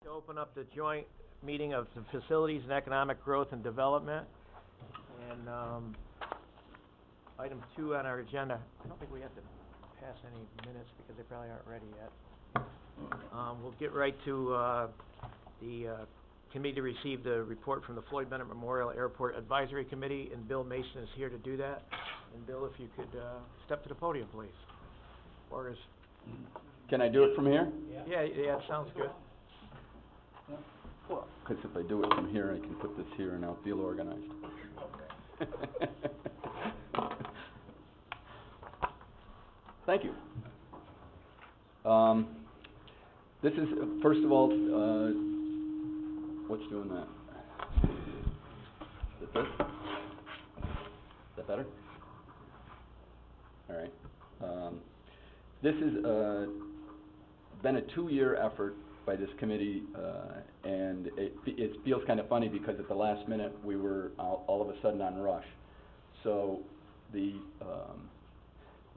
To open up the joint meeting of the Facilities and Economic Growth and Development. And item 2 on our agenda, I don't think we have to pass any minutes because they probably aren't ready yet. We'll get right to the committee to receive the report from the Floyd Bennett Memorial Airport Advisory Committee, and Bill Mason is here to do that. And Bill, if you could step to the podium, please. Or is... Can I do it from here? Yeah, it sounds good. Well, because if I do it from here, I can put this here and I'll feel organized. Okay. Thank you. This is, first of all, what's doing that? Is it this? Is that better? All right. This has been a 2-year effort by this committee, and it feels kind of funny because at the last minute we were all of a sudden on rush. So the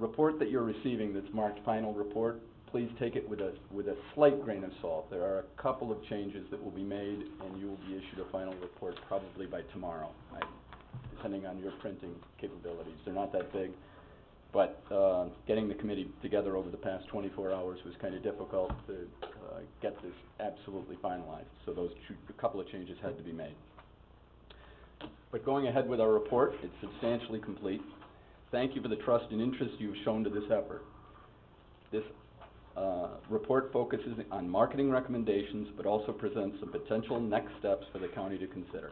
report that you're receiving, that's marked final report, please take it with a slight grain of salt. There are a couple of changes that will be made, and you will be issued a final report probably by tomorrow, depending on your printing capabilities. They're not that big. But getting the committee together over the past 24 hours was kind of difficult to get this absolutely finalized. So a couple of changes had to be made. But going ahead with our report, it's substantially complete. Thank you for the trust and interest you've shown to this effort. This report focuses on marketing recommendations, but also presents some potential next steps for the county to consider.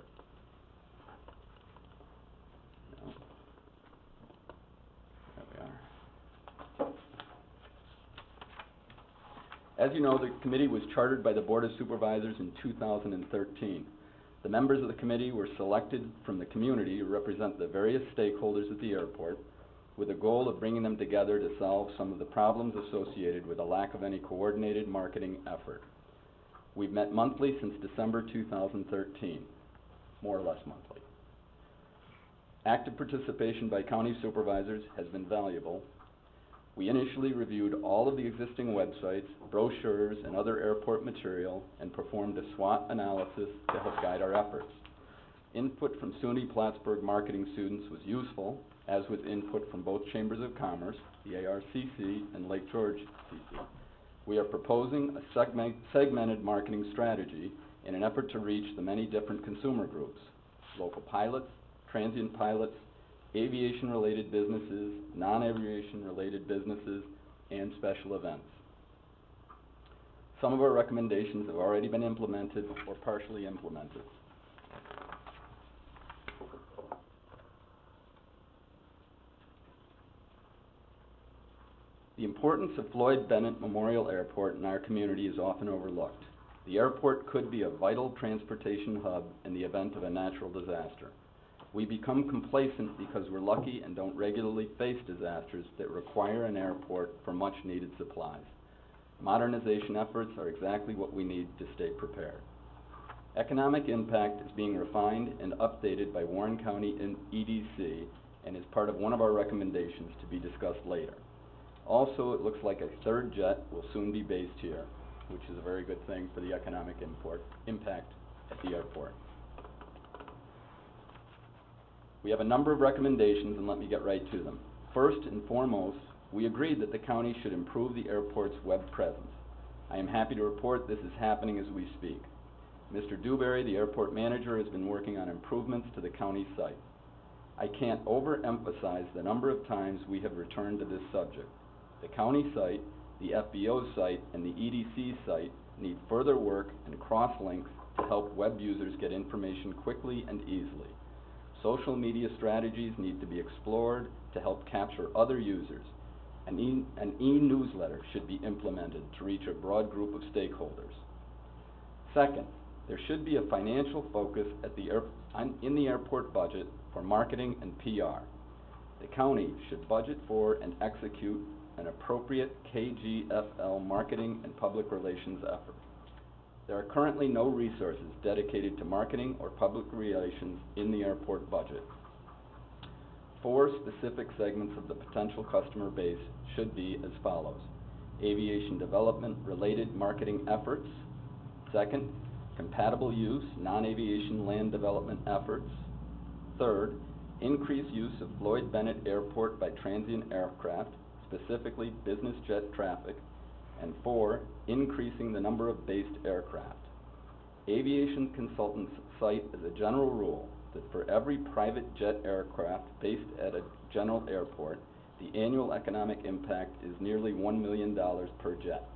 As you know, the committee was chartered by the Board of Supervisors in 2013. The members of the committee were selected from the community to represent the various stakeholders at the airport, with a goal of bringing them together to solve some of the problems associated with a lack of any coordinated marketing effort. We've met monthly since December 2013, more or less monthly. Active participation by county supervisors has been valuable. We initially reviewed all of the existing websites, brochures, and other airport material, and performed a SWOT analysis to help guide our efforts. Input from SUNY Plattsburgh marketing students was useful, as was input from both Chambers of Commerce, the ARCC, and Lake George CC. We are proposing a segmented marketing strategy in an effort to reach the many different consumer groups: local pilots, transient pilots, aviation-related businesses, non-aviation-related businesses, and special events. Some of our recommendations have already been implemented or partially implemented. The importance of Floyd Bennett Memorial Airport in our community is often overlooked. The airport could be a vital transportation hub in the event of a natural disaster. We become complacent because we're lucky and don't regularly face disasters that require an airport for much needed supplies. Modernization efforts are exactly what we need to stay prepared. Economic impact is being refined and updated by Warren County EDC and is part of one of our recommendations to be discussed later. Also, it looks like a third jet will soon be based here, which is a very good thing for the economic impact at the airport. We have a number of recommendations, and let me get right to them. First and foremost, we agreed that the county should improve the airport's web presence. I am happy to report this is happening as we speak. Mr. Dewberry, the airport manager, has been working on improvements to the county site. I can't overemphasize the number of times we have returned to this subject. The county site, the FBO site, and the EDC site need further work and cross-links to help web users get information quickly and easily. Social media strategies need to be explored to help capture other users. An e-newsletter should be implemented to reach a broad group of stakeholders. Second, there should be a financial focus in the airport budget for marketing and PR. The county should budget for and execute an appropriate KGFL marketing and public relations effort. There are currently no resources dedicated to marketing or public relations in the airport budget. 4 specific segments of the potential customer base should be as follows: aviation development related marketing efforts, Second, compatible use, non-aviation land development efforts. Third, increased use of Floyd Bennett Airport by transient aircraft, specifically business jet traffic. And 4, increasing the number of based aircraft. Aviation consultants cite as a general rule that for every private jet aircraft based at a general airport, the annual economic impact is nearly $1 million per jet.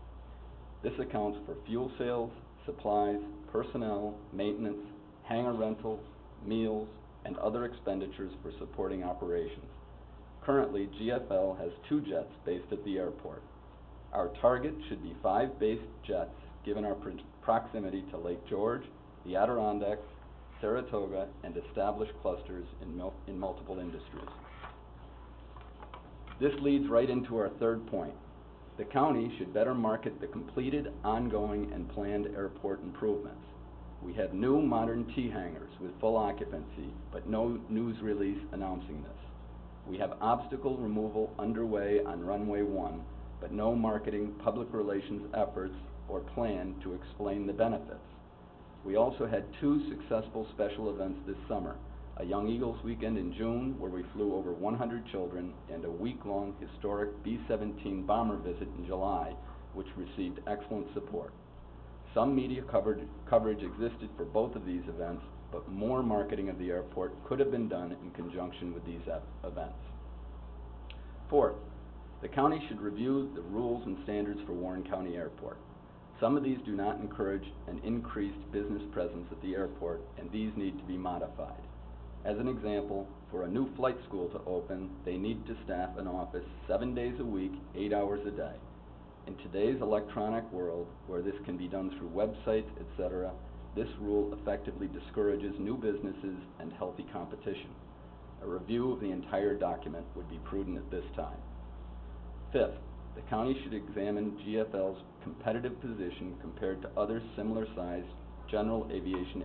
This accounts for fuel sales, supplies, personnel, maintenance, hangar rentals, meals, and other expenditures for supporting operations. Currently, GFL has 2 jets based at the airport. Our target should be 5 based jets, given our proximity to Lake George, the Adirondacks, Saratoga, and established clusters in multiple industries. This leads right into our third point. The county should better market the completed, ongoing, and planned airport improvements. We have new modern T-hangars with full occupancy, but no news release announcing this. We have obstacle removal underway on runway 1, but no marketing, public relations efforts or plan to explain the benefits. We also had 2 successful special events this summer, a Young Eagles weekend in June where we flew over 100 children, and a week-long historic B-17 bomber visit in July, which received excellent support. Some media coverage existed for both of these events, but more marketing of the airport could have been done in conjunction with these events. Fourth, the county should review the rules and standards for Warren County Airport. Some of these do not encourage an increased business presence at the airport, and these need to be modified. As an example, for a new flight school to open, they need to staff an office 7 days a week, 8 hours a day. In today's electronic world, where this can be done through websites, etc., this rule effectively discourages new businesses and healthy competition. A review of the entire document would be prudent at this time. Fifth, the county should examine GFL's competitive position compared to other similar-sized general aviation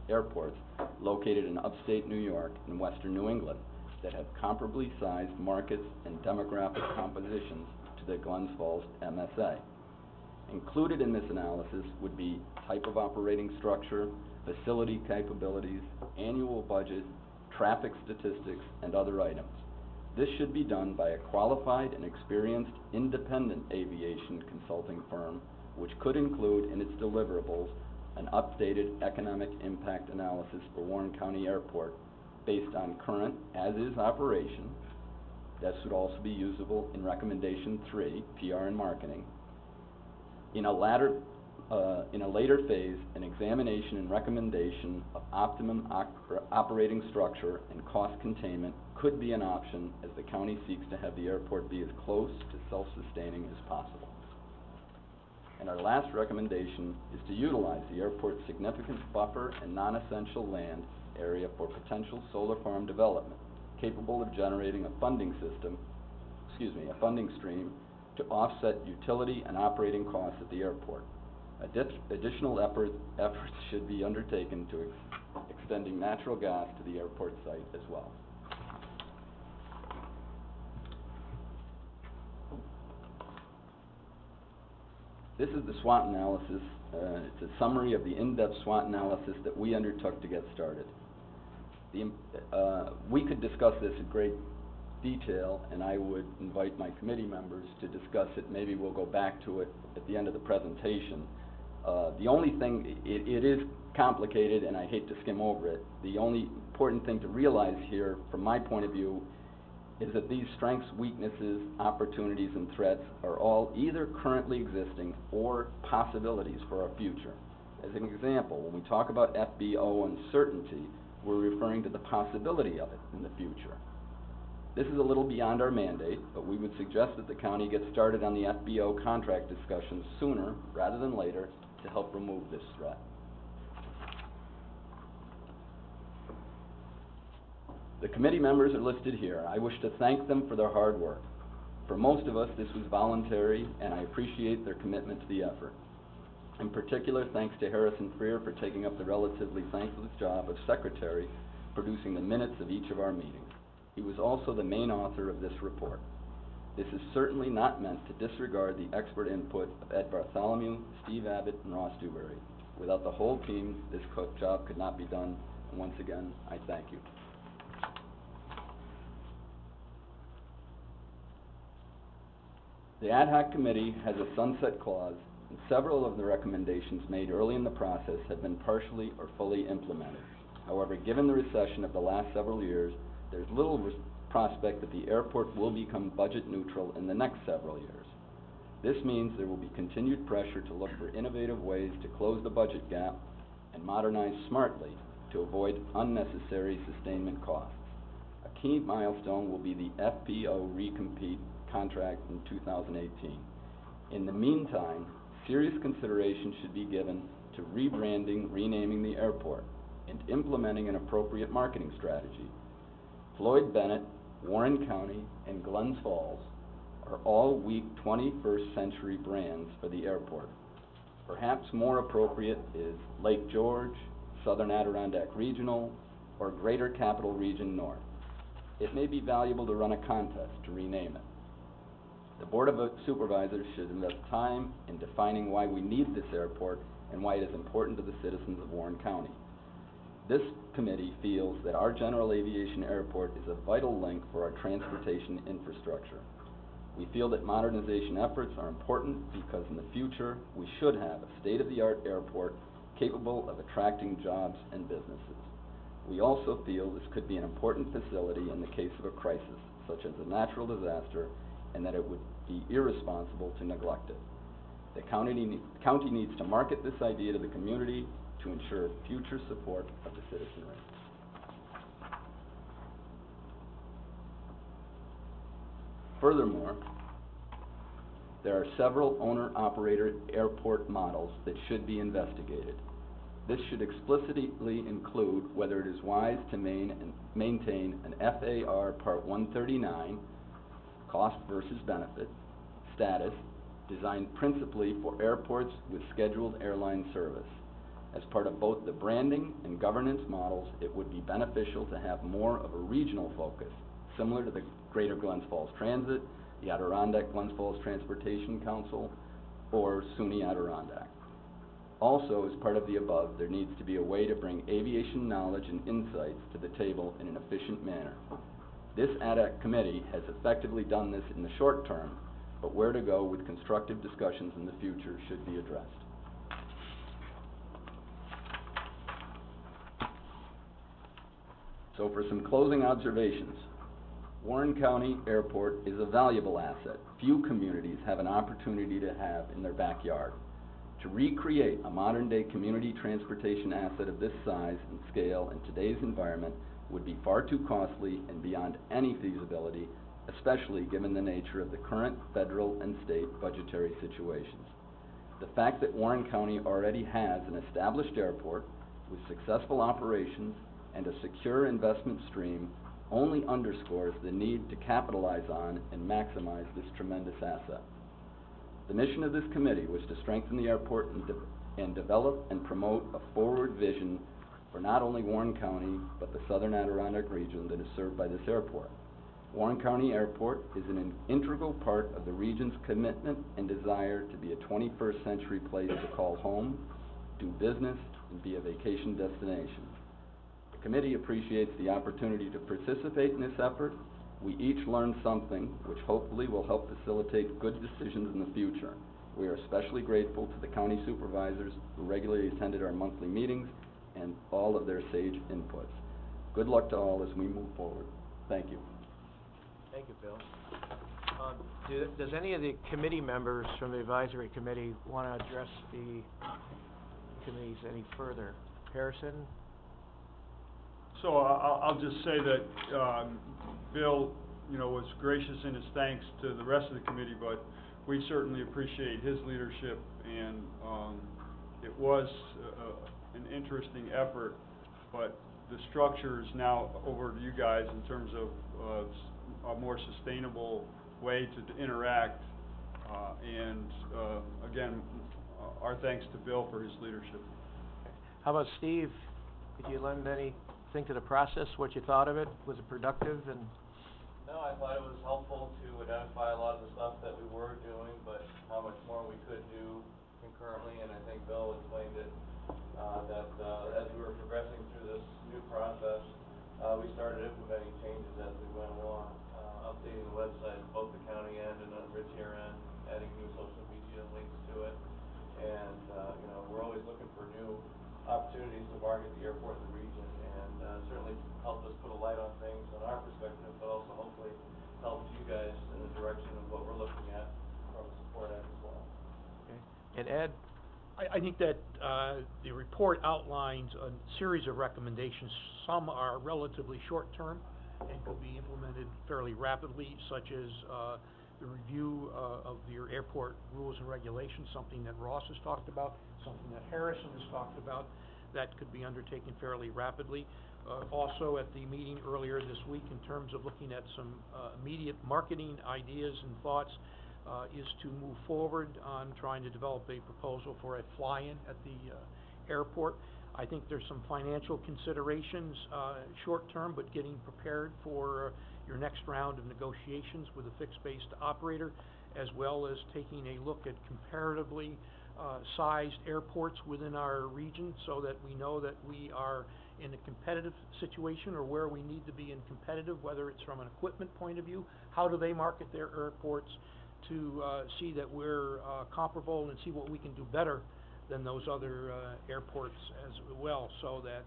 airports located in upstate New York and western New England that have comparably sized markets and demographic compositions to the Glens Falls MSA. Included in this analysis would be type of operating structure, facility capabilities, annual budget, traffic statistics, and other items. This should be done by a qualified and experienced independent aviation consulting firm, which could include in its deliverables an updated economic impact analysis for Warren County Airport based on current as-is operation. This would also be usable in recommendation 3, PR and marketing. In a later phase, an examination and recommendation of optimum operating structure and cost containment could be an option as the county seeks to have the airport be as close to self-sustaining as possible. And our last recommendation is to utilize the airport's significant buffer and non-essential land area for potential solar farm development, capable of generating a funding stream to offset utility and operating costs at the airport. Additional efforts should be undertaken to extending natural gas to the airport site as well. This is the SWOT analysis. It's a summary of the in-depth SWOT analysis that we undertook to get started. We could discuss this in great detail, and I would invite my committee members to discuss it. Maybe we'll go back to it at the end of the presentation. The only thing, it is complicated, and I hate to skim over it. The only important thing to realize here, from my point of view, is that these strengths, weaknesses, opportunities, and threats are all either currently existing or possibilities for our future. As an example, when we talk about FBO uncertainty, we're referring to the possibility of it in the future. This is a little beyond our mandate, but we would suggest that the county get started on the FBO contract discussions sooner rather than later to help remove this threat. The committee members are listed here. I wish to thank them for their hard work. For most of us, this was voluntary, and I appreciate their commitment to the effort. In particular, thanks to Harrison Freer for taking up the relatively thankless job of secretary, producing the minutes of each of our meetings. He was also the main author of this report. This is certainly not meant to disregard the expert input of Ed Bartholomew, Steve Abbott, and Ross Dewberry. Without the whole team, this job could not be done, and once again, I thank you. The ad hoc committee has a sunset clause, and several of the recommendations made early in the process have been partially or fully implemented. However, given the recession of the last several years, there's little prospect that the airport will become budget neutral in the next several years. This means there will be continued pressure to look for innovative ways to close the budget gap and modernize smartly to avoid unnecessary sustainment costs. A key milestone will be the FBO recompete contract in 2018. In the meantime, serious consideration should be given to rebranding, renaming the airport, and implementing an appropriate marketing strategy. Floyd Bennett, Warren County, and Glens Falls are all weak 21st century brands for the airport. Perhaps more appropriate is Lake George, Southern Adirondack Regional, or Greater Capital Region North. It may be valuable to run a contest to rename it. The Board of Supervisors should invest time in defining why we need this airport and why it is important to the citizens of Warren County. This committee feels that our general aviation airport is a vital link for our transportation infrastructure. We feel that modernization efforts are important because in the future we should have a state-of-the-art airport capable of attracting jobs and businesses. We also feel this could be an important facility in the case of a crisis, such as a natural disaster, and that it would be irresponsible to neglect it. The county needs to market this idea to the community to ensure future support of the citizenry. Furthermore, there are several owner-operator airport models that should be investigated. This should explicitly include whether it is wise to maintain an FAR Part 139, cost versus benefit, status, designed principally for airports with scheduled airline service. As part of both the branding and governance models, it would be beneficial to have more of a regional focus, similar to the Greater Glens Falls Transit, the Adirondack Glens Falls Transportation Council, or SUNY Adirondack. Also, as part of the above, there needs to be a way to bring aviation knowledge and insights to the table in an efficient manner. This ad hoc committee has effectively done this in the short term, but where to go with constructive discussions in the future should be addressed. So for some closing observations, Warren County Airport is a valuable asset few communities have an opportunity to have in their backyard. To recreate a modern-day community transportation asset of this size and scale in today's environment would be far too costly and beyond any feasibility, especially given the nature of the current federal and state budgetary situations. The fact that Warren County already has an established airport with successful operations and a secure investment stream only underscores the need to capitalize on and maximize this tremendous asset. The mission of this committee was to strengthen the airport and develop and promote a forward vision for not only Warren County, but the Southern Adirondack region that is served by this airport. Warren County Airport is an integral part of the region's commitment and desire to be a 21st century place to call home, do business, and be a vacation destination. The committee appreciates the opportunity to participate in this effort. We each learned something which hopefully will help facilitate good decisions in the future. We are especially grateful to the county supervisors who regularly attended our monthly meetings and all of their sage inputs. Good luck to all as we move forward. Thank you. Thank you, Bill. Does any of the committee members from the advisory committee want to address the committees any further? Harrison? So I'll just say that Bill, was gracious in his thanks to the rest of the committee, but we certainly appreciate his leadership, and it was an interesting effort, but the structure is now over to you guys in terms of a more sustainable way to interact, and again, our thanks to Bill for his leadership. How about Steve? Could you lend anything to the process, what you thought of it? Was it productive? And No, I thought it was helpful to identify a lot of the stuff that we were doing, but how much more we could do concurrently, and I think Bill explained it, as we were progressing through this new process, we started implementing changes as we went along, updating the website, both the county end and the Rich-Air end, adding new social media links to it, and, we're always looking for new opportunities to market the airport in the region, and certainly helped us put a light on things from our perspective, but also hopefully helped you guys in the direction of what we're looking at from a support end as well. Okay. And Ed? I think that the report outlines a series of recommendations. Some are relatively short-term and could be implemented fairly rapidly, such as the review of your airport rules and regulations, something that Ross has talked about, something that Harrison has talked about, that could be undertaken fairly rapidly. Also at the meeting earlier this week, in terms of looking at some immediate marketing ideas and thoughts, is to move forward on trying to develop a proposal for a fly-in at the airport. I think there's some financial considerations, short-term, but getting prepared for your next round of negotiations with a fixed-based operator, as well as taking a look at comparatively sized airports within our region, so that we know that we are in a competitive situation, or where we need to be in competitive, whether it's from an equipment point of view, how do they market their airports, to see that we're comparable and see what we can do better than those other airports as well, so that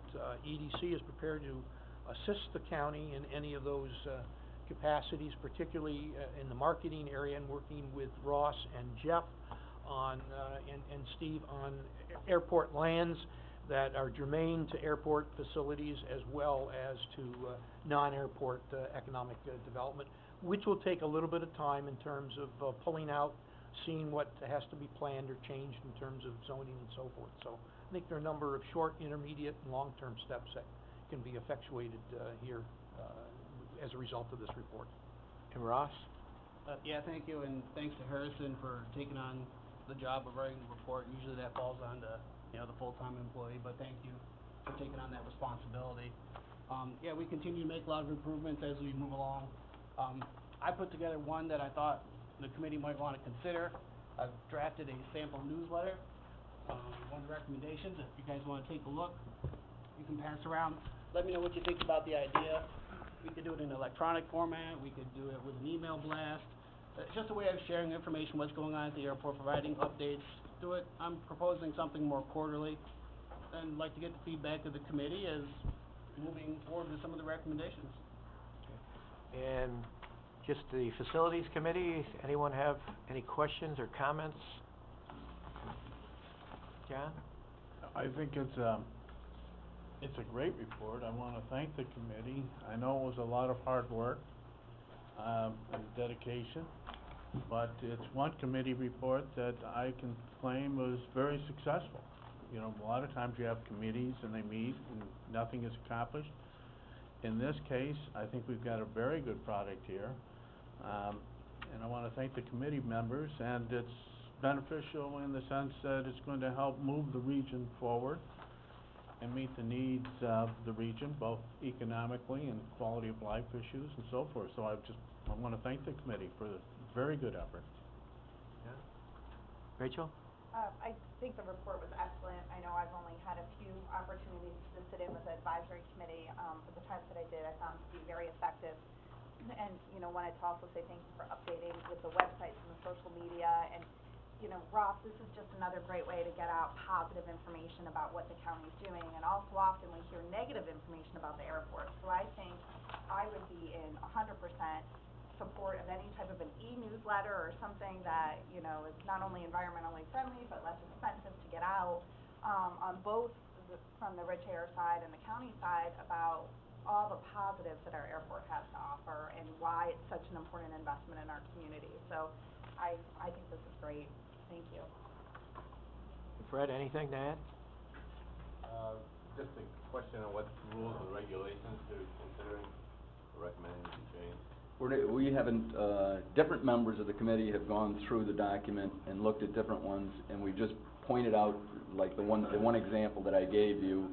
EDC is prepared to assist the county in any of those capacities, particularly in the marketing area, and working with Ross and Jeff on and Steve on airport lands that are germane to airport facilities, as well as to non-airport economic development, which will take a little bit of time in terms of pulling out, seeing what has to be planned or changed in terms of zoning and so forth. So I think there are a number of short, intermediate, and long-term steps that can be effectuated here as a result of this report. And Ross? Yeah, thank you, and thanks to Harrison for taking on the job of writing the report. Usually that falls on the full-time employee, but thank you for taking on that responsibility. Yeah, we continue to make a lot of improvements as we move along. I put together one that I thought the committee might want to consider. I've drafted a sample newsletter, one of the recommendations. If you guys want to take a look, you can pass around. Let me know what you think about the idea. We could do it in electronic format. We could do it with an email blast. It's just a way of sharing information, what's going on at the airport, providing updates. Do it. I'm proposing something more quarterly, and like to get the feedback of the committee as moving forward with some of the recommendations. Okay. And just the facilities committee, anyone have any questions or comments? John? I think it's a great report. I want to thank the committee. I know it was a lot of hard work and dedication, but it's one committee report that I can claim was very successful. You know, a lot of times you have committees and they meet and nothing is accomplished. In this case, I think we've got a very good product here, and I want to thank the committee members, and it's beneficial in the sense that it's going to help move the region forward and meet the needs of the region, both economically and quality of life issues and so forth. So I want to thank the committee for the very good effort. Yeah. Rachel? I think the report was excellent. I know I've only had a few opportunities to sit in with the advisory committee, but the times that I did, I found to be very effective. And, wanted to also say thank you for updating with the websites and the social media. And, Ross, this is just another great way to get out positive information about what the county's doing. And all too often we hear negative information about the airport. So I think I would be in 100% support of any type of an e-newsletter or something that, is not only environmentally friendly, but less expensive to get out, on both from the Rich-Air side and the county side, about all the positives that our airport has to offer and why it's such an important investment in our community. So I think this is great. Thank you. Fred, anything to add? Just a question on what rules and regulations they're considering, recommending to change. We haven't, different members of the committee have gone through the document and looked at different ones, and we just pointed out, like the one example that I gave you,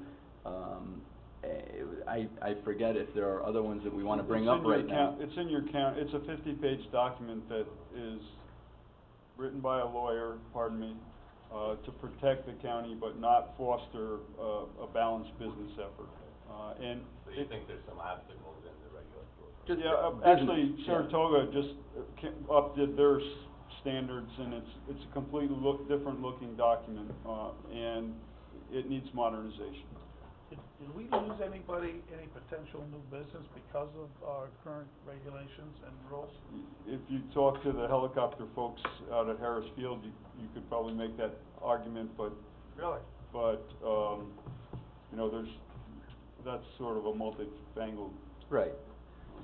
I forget if there are other ones that we wanna bring It's up in your right now. It's in your it's a 50-page document that is written by a lawyer, pardon me, to protect the county but not foster a balanced business effort. And So you think there's some obstacles in the regulatory? Just actually, business, yeah. Saratoga just updid their standards, and it's a completely different looking document, and it needs modernization. Did we lose anybody, any potential new business because of our current regulations and rules? If you talk to the helicopter folks out at Harris Field, you could probably make that argument, but, Really? you know, that's sort of a multifangled. Right.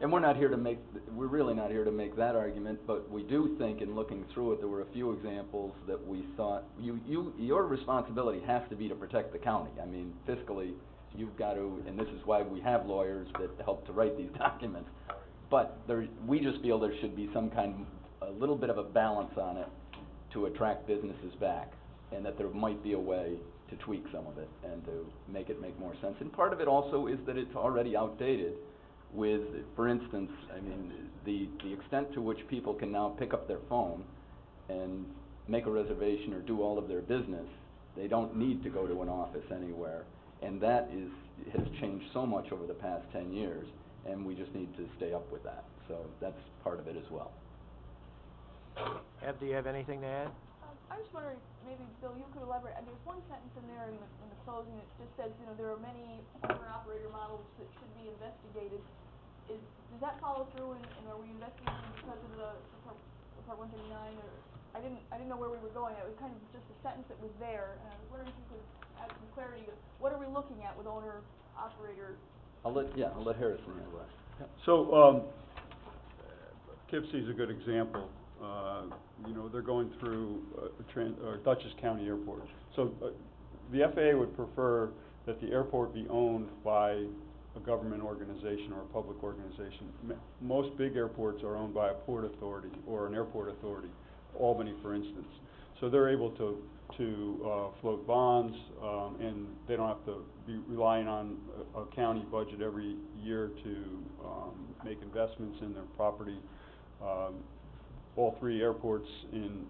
And we're not here to make, we're really not here to make that argument, but we do think in looking through it, there were a few examples that we thought, your responsibility has to be to protect the county. I mean, fiscally, you've got to, and this is why we have lawyers that help to write these documents. But we just feel there should be some kind, a little bit of a balance on it to attract businesses back, and that there might be a way to tweak some of it and to make it make more sense. And part of it also is that it's already outdated with, for instance, I mean, the extent to which people can now pick up their phone and make a reservation or do all of their business. They don't need to go to an office anywhere. And that has changed so much over the past 10 years, and we just need to stay up with that. So that's part of it as well. Eb, do you have anything to add? I was wondering, maybe, Bill, you could elaborate. There's one sentence in there in the closing that just says, you know, there are many owner-operator models that should be investigated. Does that follow through, and are we investigating because of the Part 139, or, I didn't know where we were going. It was kind of just a sentence that was there, and I was wondering if you could add some clarity. What are we looking at with owner-operator? I'll let Harrison handle that. So, Poughkeepsie's a good example. You know, they're going through Dutchess County Airport. So, the FAA would prefer that the airport be owned by a government organization or a public organization. Most big airports are owned by a port authority or an airport authority, Albany, for instance. So they're able to float bonds, and they don't have to be relying on a county budget every year to make investments in their property. All three airports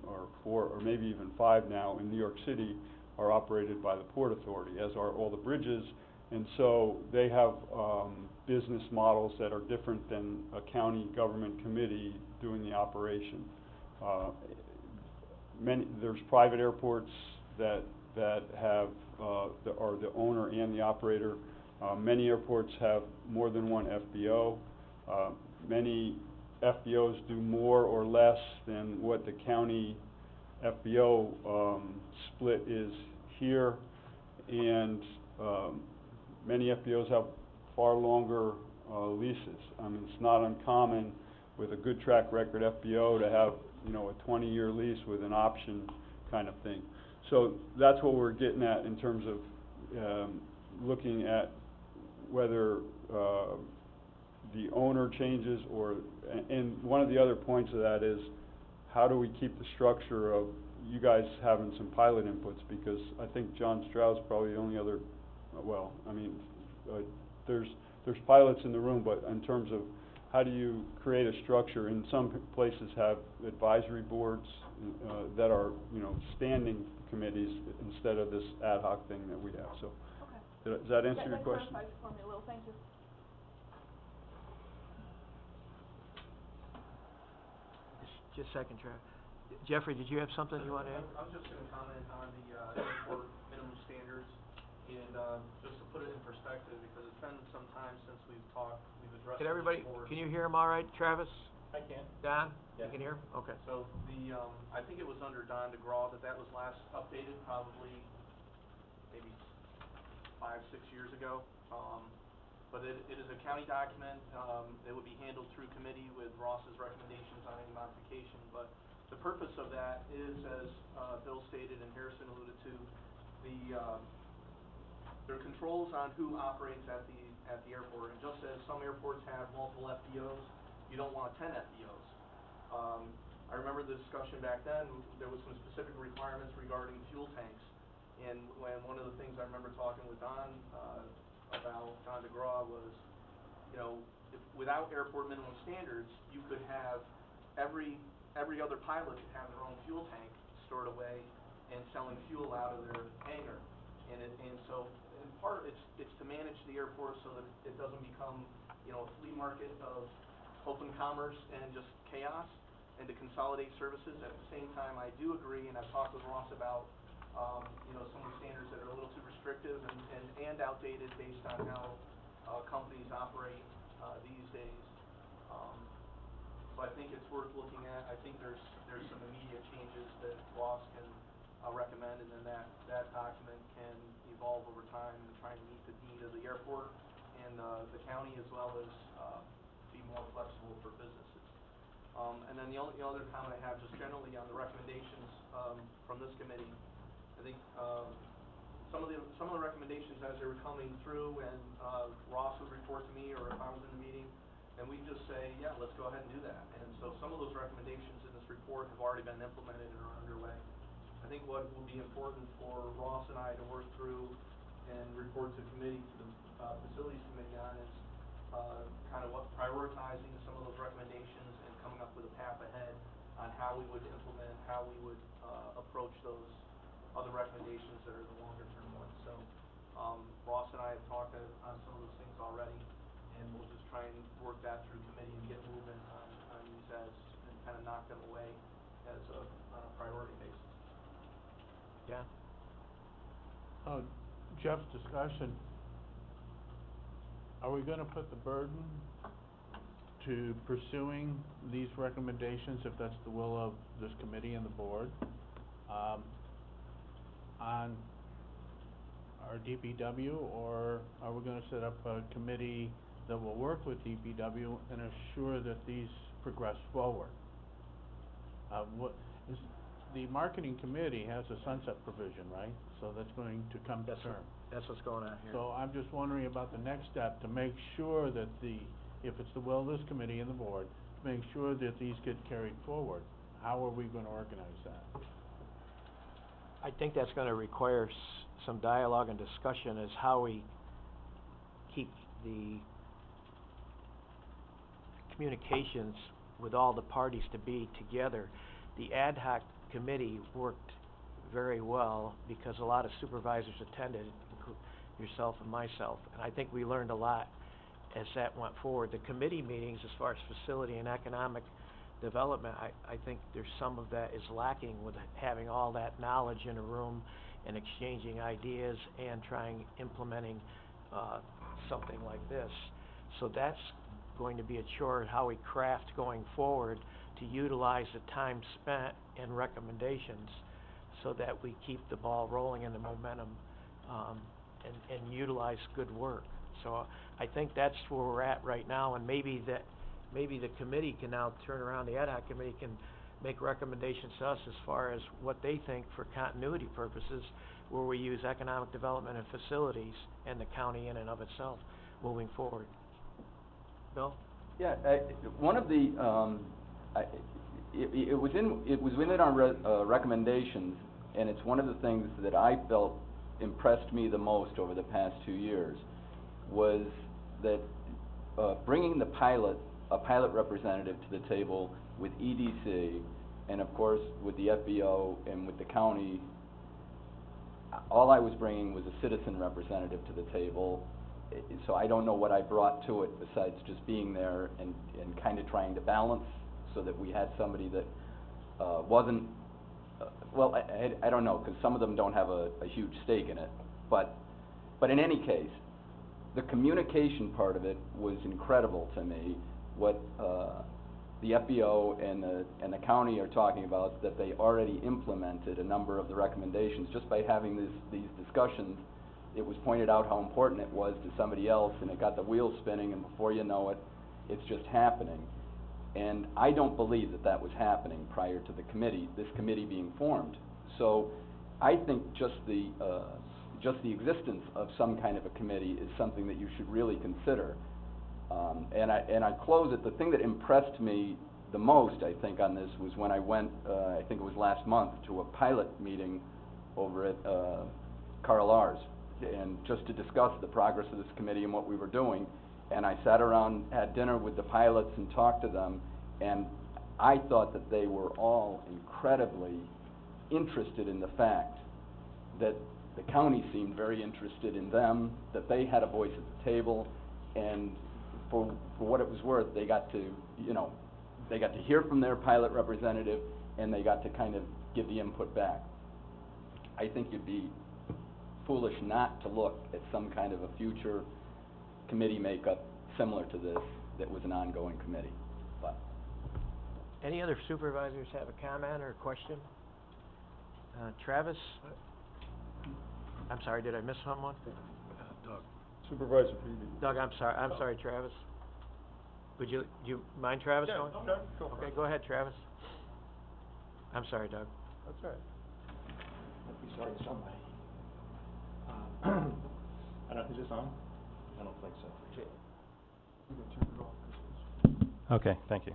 or four, or maybe even five now in New York City are operated by the Port Authority, as are all the bridges. And so they have business models that are different than a county government committee doing the operation. There's private airports that have are the owner and the operator. Many airports have more than one FBO. Many FBOs do more or less than what the county FBO split is here, and many FBOs have far longer leases. I mean, it's not uncommon with a good track record FBO to have, you know, a 20-year lease with an option kind of thing. So that's what we're getting at in terms of looking at whether the owner changes, or, and one of the other points of that is, how do we keep the structure of you guys having some pilot inputs? Because I think John Strauss probably the only other, well, I mean, there's pilots in the room, but in terms of how do you create a structure, and some places have advisory boards that are, you know, standing committees instead of this ad hoc thing that we have. So, Okay. does that answer your question? That clarifies it for me a little, thank you. Just a second, Trav. Jeffrey, did you have something you want to add? I'm just gonna comment on the airport minimum standards, and just to put it in perspective, because it's been some time since we've talked, we've addressed Can this everybody, before. can you hear him all right, Travis? I can. Don? Yeah. You can hear him? Okay. So the, I think it was under Don DeGraw that was last updated, probably maybe 5, 6 years ago. But it is a county document. It would be handled through committee with Ross's recommendations on any modification. But the purpose of that is, as Bill stated and Harrison alluded to, there are controls on who operates at the airport. And just as some airports have multiple FBOs, you don't want 10 FBOs. I remember the discussion back then. There was some specific requirements regarding fuel tanks. And when one of the things I remember talking with Don about Don DeGraw was, you know, if, without airport minimum standards, you could have every other pilot could have their own fuel tank stored away and selling fuel out of their hangar. And so, in part, it's to manage the airport so that it doesn't become, you know, a flea market of open commerce and just chaos, and to consolidate services. At the same time, I do agree, and I've talked with Ross about, you know, some of the standards that are a little too restrictive and outdated based on how companies operate these days. So I think it's worth looking at. I think there's some immediate changes that Ross can recommend, and then that document can evolve over time in trying to meet the need of the airport and the county, as well as be more flexible for businesses. And then the only other comment I have, just generally on the recommendations from this committee, I think some of the recommendations as they were coming through, and Ross would report to me, or if I was in the meeting, and we'd just say, yeah, let's go ahead and do that. And so some of those recommendations in this report have already been implemented and are underway. I think what will be important for Ross and I to work through and report to committee, to the facilities committee on, is kind of what prioritizing some of those recommendations and coming up with a path ahead on how we would implement, how we would approach those other recommendations that are the longer term ones. So Ross and I have talked on some of those things already, and we'll just try and work that through committee and get movement on these and kind of knock them away as on a priority basis. Yeah. Jeff's discussion, are we gonna put the burden to pursuing these recommendations, if that's the will of this committee and the board, on our DPW, or are we gonna set up a committee that will work with DPW and assure that these progress forward? The marketing committee has a sunset provision, right? So that's going to come to term. That's what's going on here. So I'm just wondering about the next step, to make sure that if it's the will of this committee and the board, to make sure that these get carried forward. How are we gonna organize that? I think that's gonna require some dialogue and discussion as how we keep the communications with all the parties to be together. The ad hoc committee worked very well because a lot of supervisors attended, yourself and myself, and I think we learned a lot as that went forward. The committee meetings, as far as facility and economic development, I think there's some of that is lacking with having all that knowledge in a room and exchanging ideas and implementing something like this. So that's going to be a chore, how we craft going forward to utilize the time spent and recommendations so that we keep the ball rolling and the momentum and utilize good work. So I think that's where we're at right now, and maybe the committee can now turn around, the ad hoc committee can make recommendations to us as far as what they think for continuity purposes, where we use economic development and facilities and the county in and of itself moving forward. Bill? Yeah, one of the, it was within our recommendations, and it's one of the things that I felt impressed me the most over the past 2 years, was that bringing a pilot representative to the table with EDC, and of course with the FBO and with the county. All I was bringing was a citizen representative to the table, so I don't know what I brought to it besides just being there and kind of trying to balance so that we had somebody that wasn't, well, I don't know, because some of them don't have a huge stake in it, but in any case, the communication part of it was incredible to me. What the FBO and the county are talking about, that they already implemented a number of the recommendations just by having these discussions. It was pointed out how important it was to somebody else, and it got the wheels spinning, and before you know it, it's just happening. And I don't believe that was happening prior to this committee being formed. So I think just the existence of some kind of a committee is something that you should really consider. And I close it. The thing that impressed me the most, I think, on this was when I went, I think it was last month, to a pilot meeting over at Carl R's. and just to discuss the progress of this committee and what we were doing. And I sat around, had dinner with the pilots and talked to them, and I thought that they were all incredibly interested in the fact that the county seemed very interested in them, that they had a voice at the table, and for what it was worth, they got to, they got to hear from their pilot representative, and they got to kind of give the input back. I think you'd be foolish not to look at some kind of a future committee makeup similar to this that was an ongoing committee. But Any other supervisors have a comment or a question? Travis? I'm sorry, did I miss someone? Doug. Supervisor Peavy. Doug, I'm sorry, Travis. Do you mind, Travis? Yeah, going? okay, go for it. Okay, go ahead, Travis. I'm sorry, Doug. That's all right. I'd be sorry to somebody. I don't, is this on? I don't think so. You can turn it off. Okay, thank you.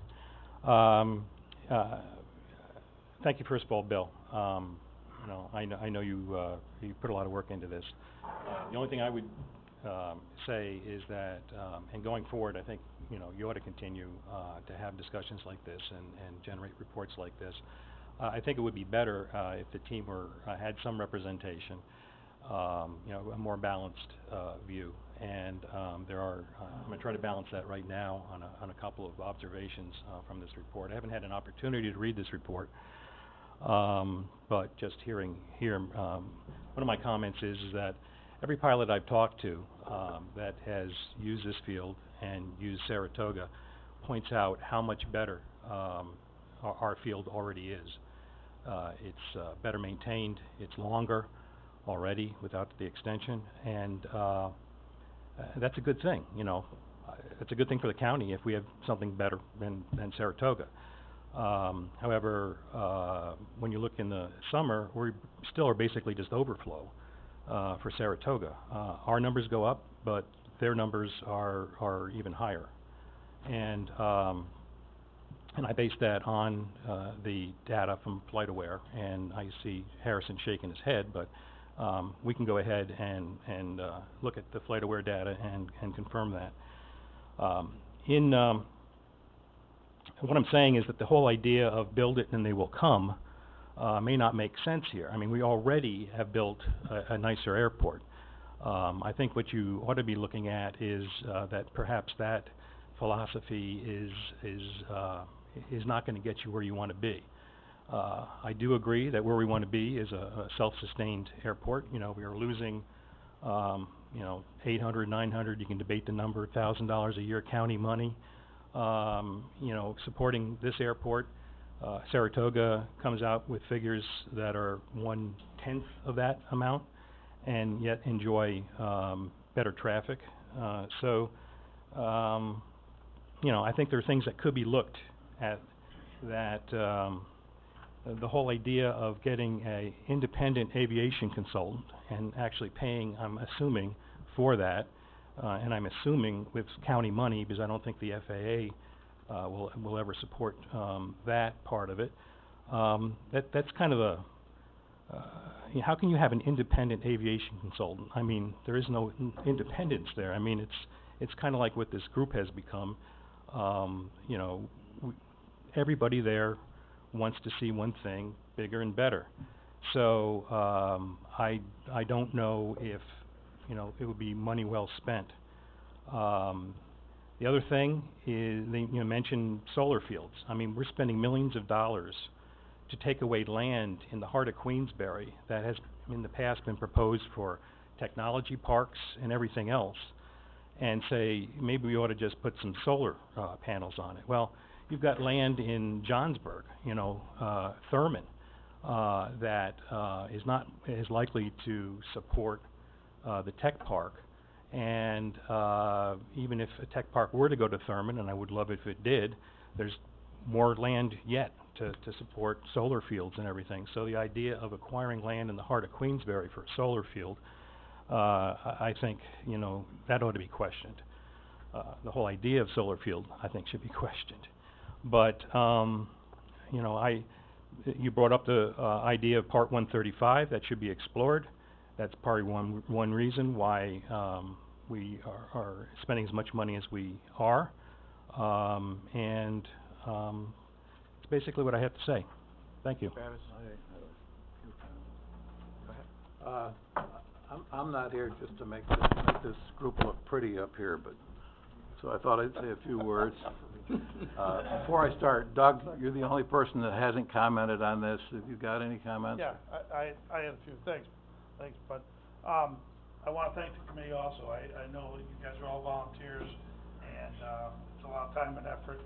Thank you, first of all, Bill. I know you put a lot of work into this. The only thing I would say is that, and going forward, I think, you ought to continue to have discussions like this and generate reports like this. I think it would be better if the team had some representation, a more balanced view. And I'm going to try to balance that right now on a couple of observations from this report. I haven't had an opportunity to read this report, but just hearing one of my comments is that every pilot I've talked to that has used this field and used Saratoga points out how much better our field already is. It's better maintained, it's longer already without the extension, and that's a good thing, It's a good thing for the county if we have something better than Saratoga. However, when you look in the summer, we still are basically just overflow for Saratoga. Our numbers go up, but their numbers are even higher. And I base that on the data from FlightAware, and I see Harrison shaking his head, but we can go ahead and look at the FlightAware data and confirm that. What I'm saying is that the whole idea of build it and they will come may not make sense here. I mean, we already have built a nicer airport. I think what you ought to be looking at is that perhaps that philosophy is not going to get you where you want to be. I do agree that where we want to be is a self-sustained airport. We are losing, 800, 900, you can debate the number, $1,000 a year county money, supporting this airport. Saratoga comes out with figures that are 1/10 of that amount and yet enjoy better traffic. I think there are things that could be looked at that the whole idea of getting a independent aviation consultant and actually paying, I'm assuming, for that, and I'm assuming with county money because I don't think the FAA will ever support that part of it. That's kind of a how can you have an independent aviation consultant? I mean, there is no independence there. I mean, it's kind of like what this group has become. Everybody there wants to see one thing, bigger and better. So I don't know if it would be money well spent. The other thing is they mentioned solar fields. I mean, we're spending millions of dollars to take away land in the heart of Queensbury that has in the past been proposed for technology parks and everything else, and say maybe we ought to just put some solar panels on it. Well, you've got land in Johnsburg, Thurman, that is not as likely to support the tech park. And even if a tech park were to go to Thurman, and I would love it if it did, there's more land yet to support solar fields and everything. So the idea of acquiring land in the heart of Queensbury for a solar field, I think, that ought to be questioned. The whole idea of solar field, I think, should be questioned. But, you brought up the idea of Part 135, that should be explored. That's probably one reason why, we are spending as much money as we are. And, it's basically what I have to say. Thank you. Travis? Go ahead. I'm not here just to make this group look pretty up here, but, so I thought I'd say a few words. Before I start, Doug, you're the only person that hasn't commented on this. Have you got any comments? Yeah, I had a few things, but, I wanna thank the committee also. I know you guys are all volunteers, and, it's a lot of time and effort.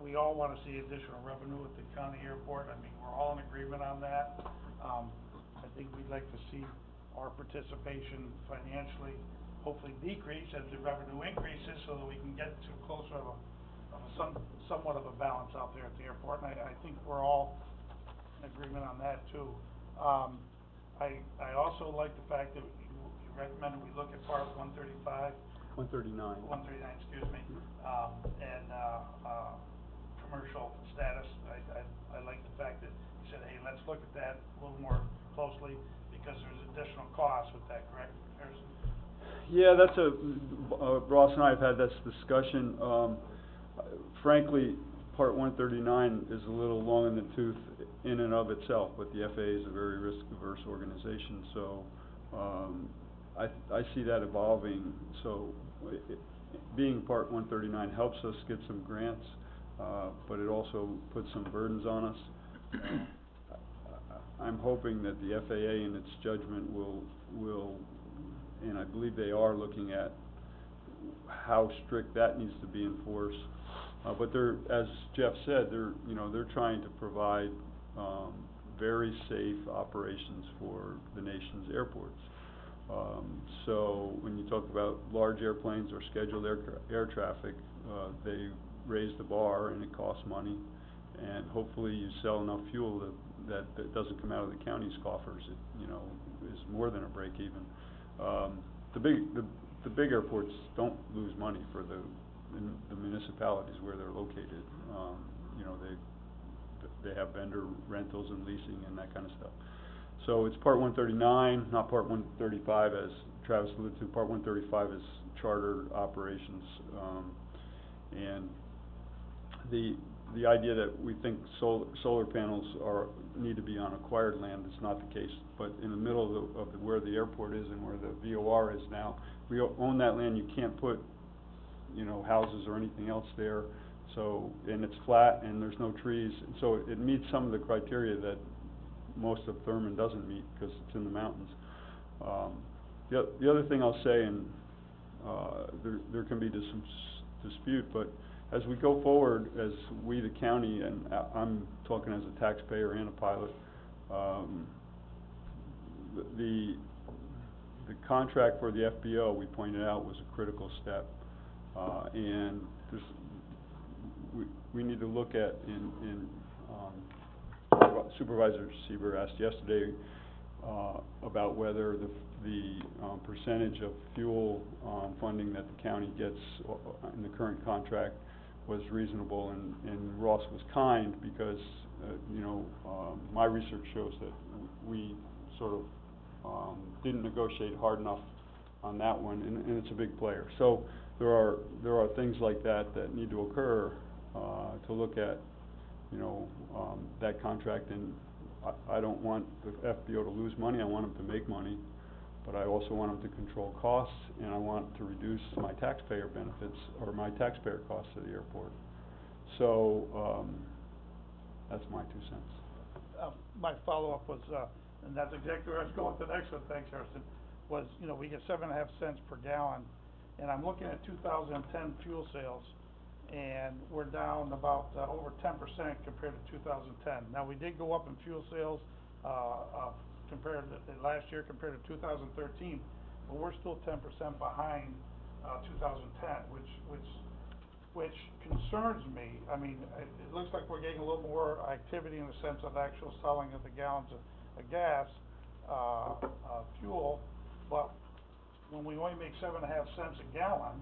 We all wanna see additional revenue at the county airport. I mean, we're all in agreement on that. I think we'd like to see our participation financially hopefully decrease as the revenue increases, so that we can get to closer of somewhat of a balance out there at the airport, and I think we're all in agreement on that too. I also like the fact that you recommended we look at part 135. 139. 139, excuse me, and commercial status. I like the fact that you said, hey, let's look at that a little more closely, because there's additional costs with that, correct, Harrison? Yeah, that's Ross and I have had this discussion. Frankly, Part 139 is a little long in the tooth in and of itself, but the FAA is a very risk-averse organization, so I see that evolving. So being Part 139 helps us get some grants, but it also puts some burdens on us. I'm hoping that the FAA in its judgment will, and I believe they are looking at how strict that needs to be enforced. But they're, as Jeff said, they're trying to provide very safe operations for the nation's airports. So when you talk about large airplanes or scheduled air traffic, they raise the bar and it costs money. And hopefully you sell enough fuel that doesn't come out of the county's coffers. It, is more than a break even. The big airports don't lose money for the municipalities where they're located. They have vendor rentals and leasing and that kind of stuff. So it's Part 139, not Part 135, as Travis alluded to. Part 135 is charter operations, and the idea that we think solar panels need to be on acquired land is not the case. But in the middle of where the airport is and where the VOR is now, we own that land. You can't put houses or anything else there. So, and it's flat and there's no trees, and so it meets some of the criteria that most of Thurman doesn't meet because it's in the mountains. The other thing I'll say, and there can be some dispute, but as we go forward, as we, the county, and I'm talking as a taxpayer and a pilot, the contract for the FBO, we pointed out, was a critical step, and we need to look at, Supervisor Sieber asked yesterday about whether the percentage of fuel funding that the county gets in the current contract was reasonable, and Ross was kind because my research shows that we sort of didn't negotiate hard enough on that one, and it's a big player. So there are things like that need to occur to look at that contract, and I don't want the FBO to lose money. I want them to make money, but I also want them to control costs, and I want to reduce my taxpayer benefits or my taxpayer costs to the airport. So that's my 2 cents. My follow-up was, and that's exactly where I was going to the next one, thanks, Harrison, was, we get 7.5 cents per gallon, and I'm looking at 2010 fuel sales, and we're down about over 10% compared to 2010. Now, we did go up in fuel sales compared to last year compared to 2013, but we're still 10% behind 2010, which concerns me. I mean, it looks like we're getting a little more activity in the sense of actual selling of the gallons of gas, fuel, but when we only make 7.5 cents a gallon,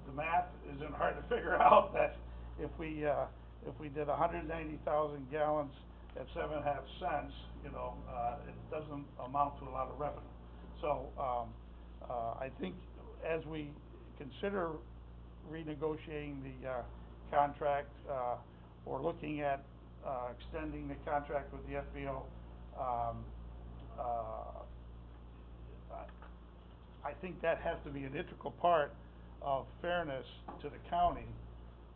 the math isn't hard to figure out that if we did 190,000 gallons at 7.5 cents, you know, it doesn't amount to a lot of revenue. So, I think as we consider renegotiating the, contract, or looking at, extending the contract with the FBO, I think that has to be an integral part of fairness to the county,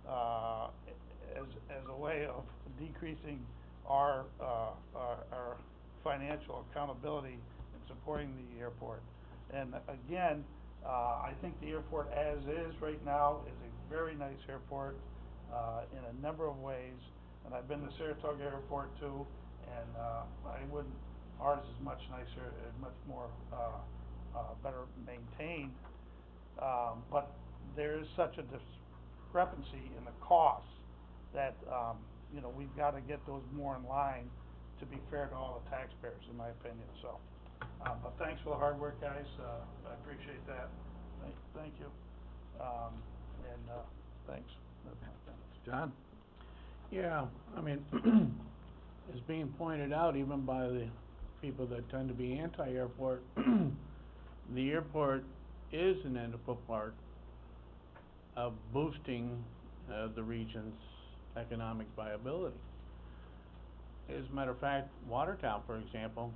as a way of decreasing our financial accountability in supporting the airport. And again, I think the airport as is right now is a very nice airport, in a number of ways. And I've been to Saratoga Airport too, and, ours is much nicer and much more, better maintained. But there is such a discrepancy in the costs that, you know, we've gotta get those more in line to be fair to all the taxpayers, in my opinion, so. But thanks for the hard work, guys, I appreciate that, thank you. Thanks. John? Yeah, I mean, as being pointed out even by the people that tend to be anti-airport, the airport is an integral part of boosting, the region's economic viability. As a matter of fact, Watertown, for example,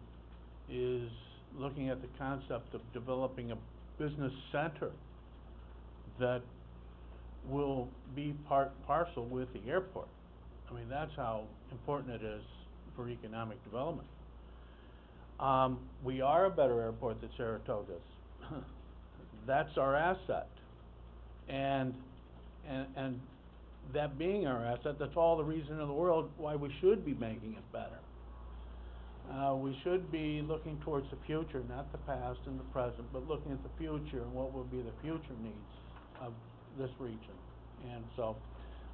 is looking at the concept of developing a business center that will be part and parcel with the airport. I mean, that's how important it is for economic development. We are a better airport than Saratoga's. That's our asset. And that being our asset, that's all the reason in the world why we should be making it better. We should be looking towards the future, not the past and the present, but looking at the future and what will be the future needs of this region. And so,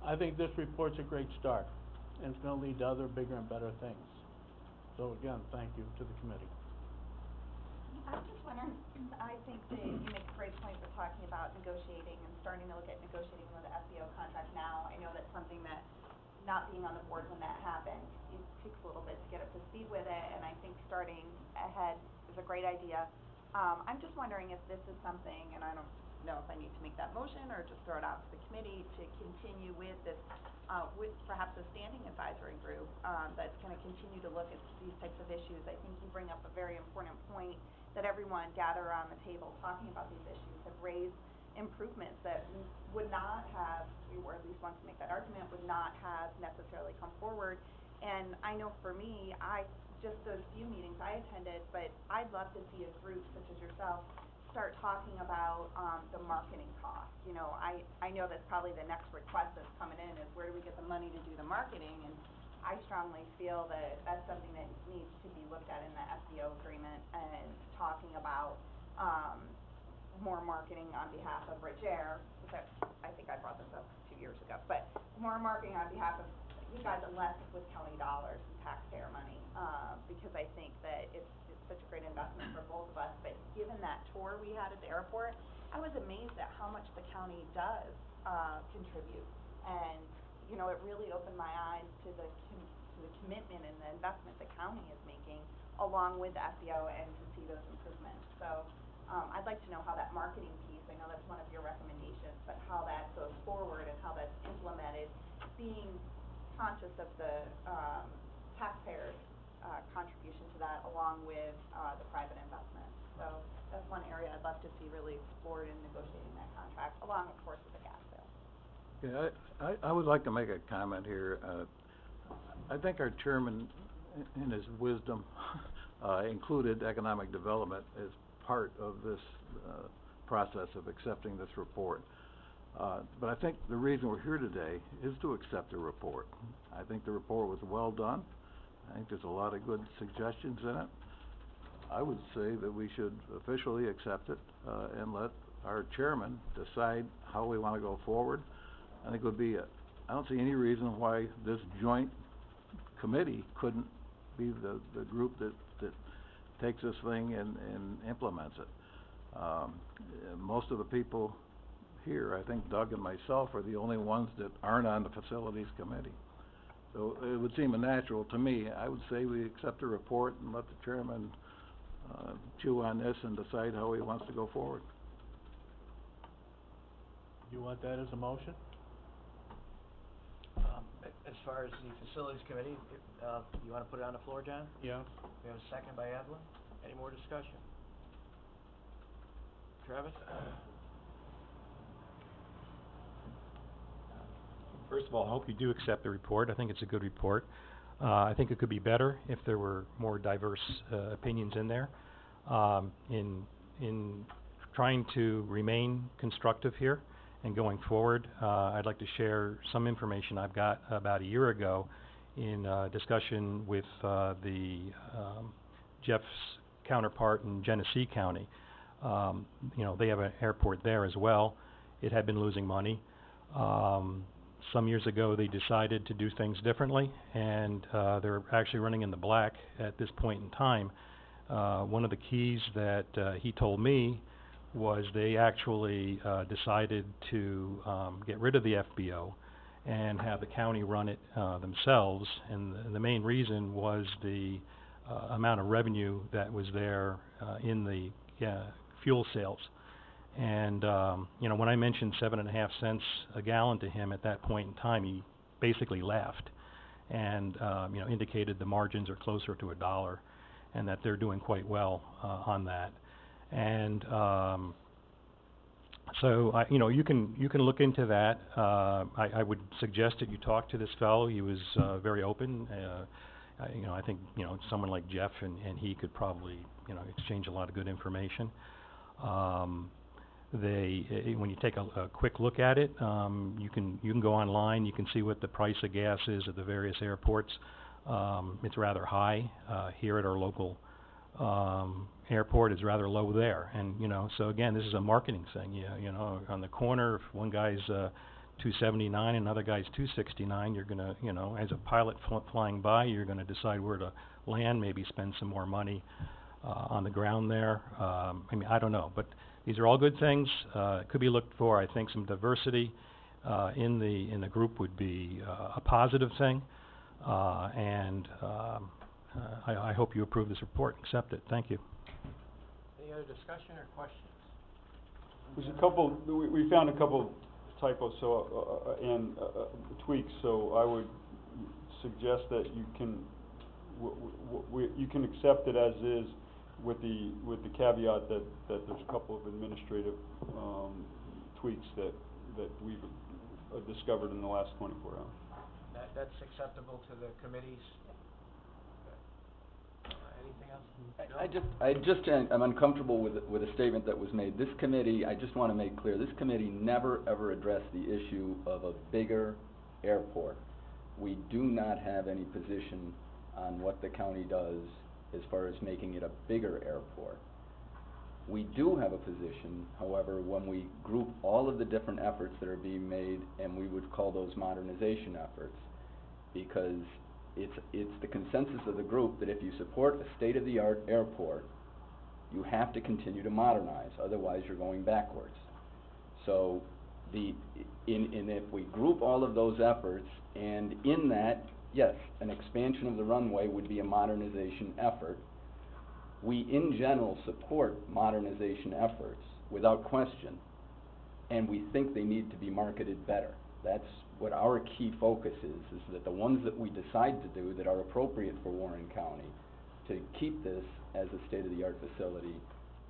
I think this report's a great start, and it's gonna lead to other bigger and better things. So again, thank you to the committee. I'm just wondering, I think that you make a great point with talking about negotiating and starting to look at negotiating with the FBO contract now. I know that's something that, not being on the board when that happened, it takes a little bit to get up to speed with it, and I think starting ahead is a great idea. I'm just wondering if this is something, and I don't know if I need to make that motion or just throw it out to the committee to continue with this, with perhaps a standing advisory group, that's gonna continue to look at these types of issues. I think you bring up a very important point, that everyone gather around the table talking about these issues have raised improvements that would not have, or at least want to make that argument, would not have necessarily come forward. And I know for me, just those few meetings I attended, but I'd love to see a group such as yourself start talking about, the marketing costs. You know, I know that's probably the next request that's coming in, is where do we get the money to do the marketing? And I strongly feel that that's something that needs to be looked at in the FBO agreement, and talking about, more marketing on behalf of Rich Air, which I think I brought this up 2 years ago, but more marketing on behalf of you guys and less with county dollars and taxpayer money, because I think that it's such a great investment for both of us. But given that tour we had at the airport, I was amazed at how much the county does, contribute. And, you know, it really opened my eyes to the commitment and the investment the county is making, along with the FBO, and to see those improvements. So, I'd like to know how that marketing piece, I know that's one of your recommendations, but how that goes forward and how that's implemented, being conscious of the, taxpayers' contribution to that, along with, the private investment. So, that's one area I'd love to see really explored in negotiating that contract, along, of course, with the gas sale. Yeah, I would like to make a comment here. I think our chairman, in his wisdom, included economic development as part of this, process of accepting this report. But I think the reason we're here today is to accept the report. I think the report was well done. I think there's a lot of good suggestions in it. I would say that we should officially accept it, and let our chairman decide how we wanna go forward. I think it would be, I don't see any reason why this joint committee couldn't be the group that takes this thing and implements it. Most of the people here, I think Doug and myself, are the only ones that aren't on the facilities committee. So it would seem natural to me. I would say we accept the report and let the chairman, chew on this and decide how he wants to go forward. You want that as a motion? As far as the facilities committee, you wanna put it on the floor, John? Yeah. We have a second by Evelyn. Any more discussion? Travis? First of all, I hope you do accept the report. I think it's a good report. I think it could be better if there were more diverse opinions in there. In trying to remain constructive here and going forward, I'd like to share some information I've got about a year ago in discussion with Jeff's counterpart in Genesee County. You know, they have an airport there as well. It had been losing money. Some years ago, they decided to do things differently, and they're actually running in the black at this point in time. One of the keys that he told me was they actually decided to get rid of the FBO and have the county run it themselves, and the main reason was the amount of revenue that was there in the fuel sales. And, you know, when I mentioned 7.5 cents a gallon to him at that point in time, he basically laughed and, you know, indicated the margins are closer to $1 and that they're doing quite well on that. And so, you know, you can look into that. I would suggest that you talk to this fellow. He was very open. You know, I think, you know, someone like Jeff and he could probably, you know, exchange a lot of good information. When you take a quick look at it, you can go online. You can see what the price of gas is at the various airports. It's rather high here at our local airport. It's rather low there, and you know. So again, this is a marketing thing. You know, on the corner, if one guy's $2.79, another guy's $2.69, you're gonna, you know, as a pilot flying by, you're gonna decide where to land. Maybe spend some more money on the ground there. I mean, I don't know, but these are all good things. Could be looked for. I think some diversity in the group would be a positive thing, and I hope you approve this report. Accept it. Thank you. Any other discussion or questions? There's a couple, we found a couple typos, and tweaks, so I would suggest that you can, you can accept it as is with the caveat that there's a couple of administrative, tweaks that we've discovered in the last 24 hours. That's acceptable to the committees? Anything else? I'm uncomfortable with a statement that was made. This committee, I just want to make clear, this committee never ever addressed the issue of a bigger airport. We do not have any position on what the county does as far as making it a bigger airport. We do have a position, however, when we group all of the different efforts that are being made, and we would call those modernization efforts, because it's the consensus of the group that if you support a state-of-the-art airport, you have to continue to modernize, otherwise you're going backwards. So, if we group all of those efforts, and in that, yes, an expansion of the runway would be a modernization effort. We, in general, support modernization efforts, without question, and we think they need to be marketed better. That's what our key focus is that the ones that we decide to do that are appropriate for Warren County, to keep this as a state-of-the-art facility,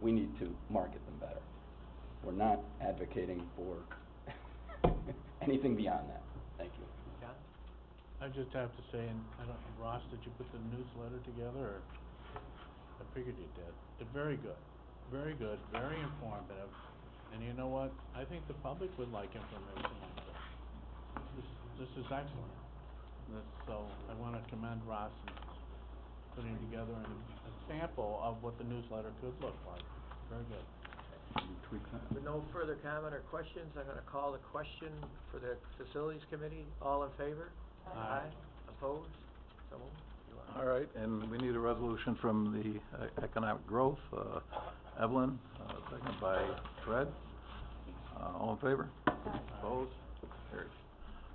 we need to market them better. We're not advocating for anything beyond that. Thank you. John? I just have to say, and I don't, Ross, did you put the newsletter together, or? I figured you did. It's very good, very informative, and you know what? I think the public would like information like this. This is excellent. So I want to commend Ross in putting together a sample of what the newsletter could look like. Very good. With no further comment or questions, I'm gonna call the question for the Facilities Committee. All in favor? Aye. Opposed? So moved. All right, and we need a resolution from the Economic Growth, Evelyn, second by Fred. All in favor? Opposed? Carries.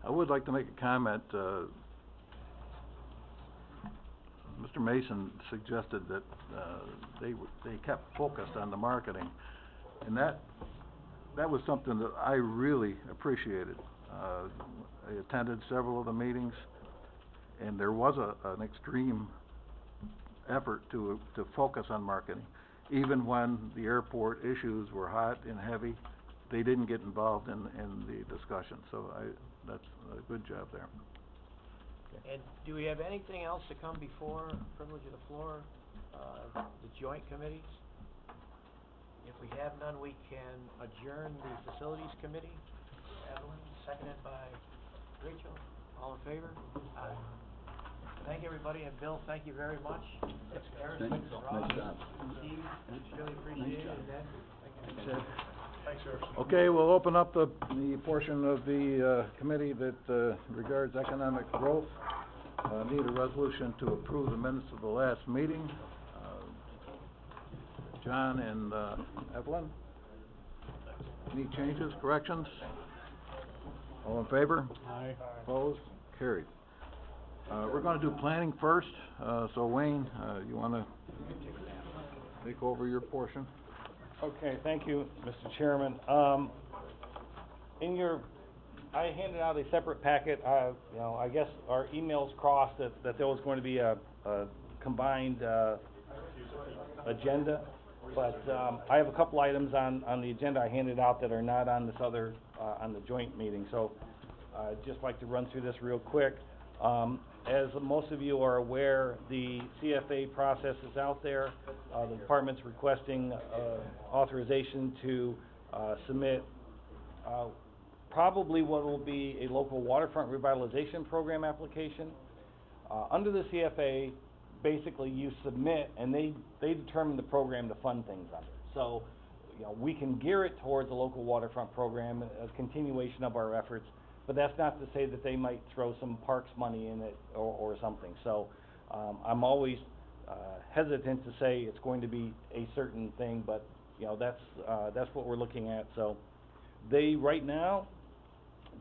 I would like to make a comment, Mr. Mason suggested that, they kept focused on the marketing. And that was something that I really appreciated. I attended several of the meetings, and there was an extreme effort to focus on marketing. Even when the airport issues were hot and heavy, they didn't get involved in the discussion, so that's a good job there. And do we have anything else to come before privilege of the floor, the joint committees? If we have none, we can adjourn the facilities committee. Evelyn, seconded by Rachel. All in favor? Aye. Thank you, everybody, and Bill, thank you very much. Harrison, Thanks. Rob, Nice job. Steve, really appreciate it, and Ed, thank you. Thanks, Harrison. Okay, we'll open up the portion of the, committee that, regards economic growth. Need a resolution to approve the minutes of the last meeting. John and, Evelyn? Any changes, corrections? All in favor? Aye. Opposed? Carried. We're gonna do planning first, so Wayne, you wanna take over your portion? Okay, thank you, Mr. Chairman. I handed out a separate packet, I guess our emails crossed that there was going to be a combined, agenda. But, I have a couple items on the agenda I handed out that are not on this other, on the joint meeting. So, I'd just like to run through this real quick. As most of you are aware, the CFA process is out there. The department's requesting authorization to submit probably what will be a local waterfront revitalization program application. Under the CFA, basically you submit and they determine the program to fund things under. So, we can gear it towards a local waterfront program, a continuation of our efforts. But that's not to say that they might throw some parks money in it or something. So, I'm always hesitant to say it's going to be a certain thing, but, that's what we're looking at. So, they, right now,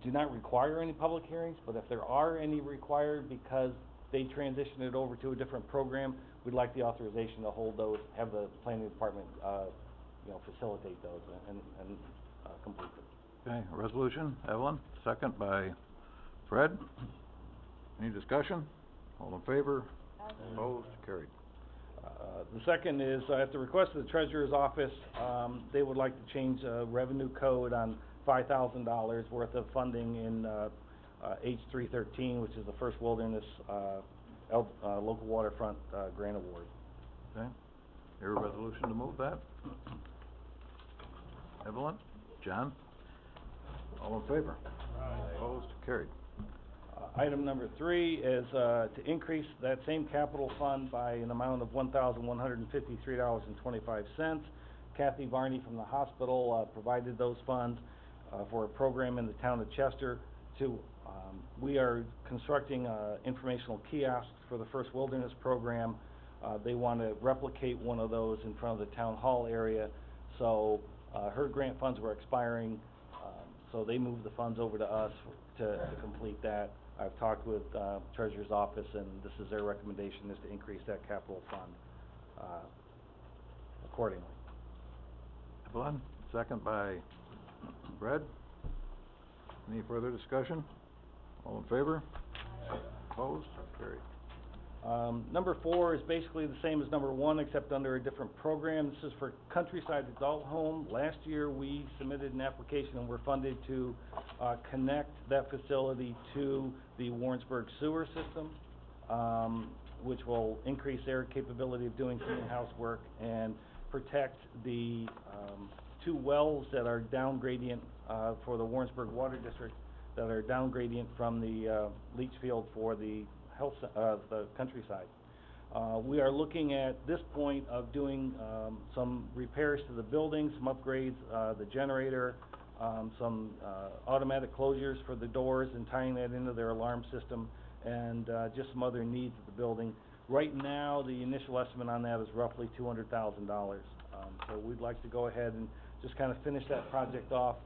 do not require any public hearings, but if there are any required because they transition it over to a different program, we'd like the authorization to hold those, have the planning department, facilitate those and complete them. Okay, a resolution, Evelyn, second by Fred. Any discussion? All in favor? Opposed? Carried. The second is, at the request of the Treasurer's Office, they would like to change revenue code on $5,000 worth of funding in H313, which is the First Wilderness Local Waterfront Grant Award. Okay, hear a resolution to move that? Evelyn? John? All in favor? Aye. Opposed? Carried. Item number 3 is to increase that same capital fund by an amount of $1,153.25. Kathy Varney from the hospital provided those funds for a program in the town of Chester. We are constructing informational kiosks for the First Wilderness program. They want to replicate one of those in front of the town hall area. So her grant funds were expiring. So they moved the funds over to us to complete that. I've talked with Treasurer's Office, and this is their recommendation, is to increase that capital fund accordingly. Evelyn, second by Brad. Any further discussion? All in favor? Opposed? Carried. Number 4 is basically the same as number 1, except under a different program. This is for Countryside Adult Home. Last year, we submitted an application and were funded to connect that facility to the Warrensburg sewer system, which will increase their capability of doing some in-house work and protect the 2 wells that are down gradient for the Warrensburg Water District, that are down gradient from the leach field for the the Countryside. We are looking at this point of doing some repairs to the building, some upgrades, the generator, some automatic closures for the doors and tying that into their alarm system, and just some other needs of the building. Right now, the initial estimate on that is roughly $200,000. So we'd like to go ahead and just kind of finish that project off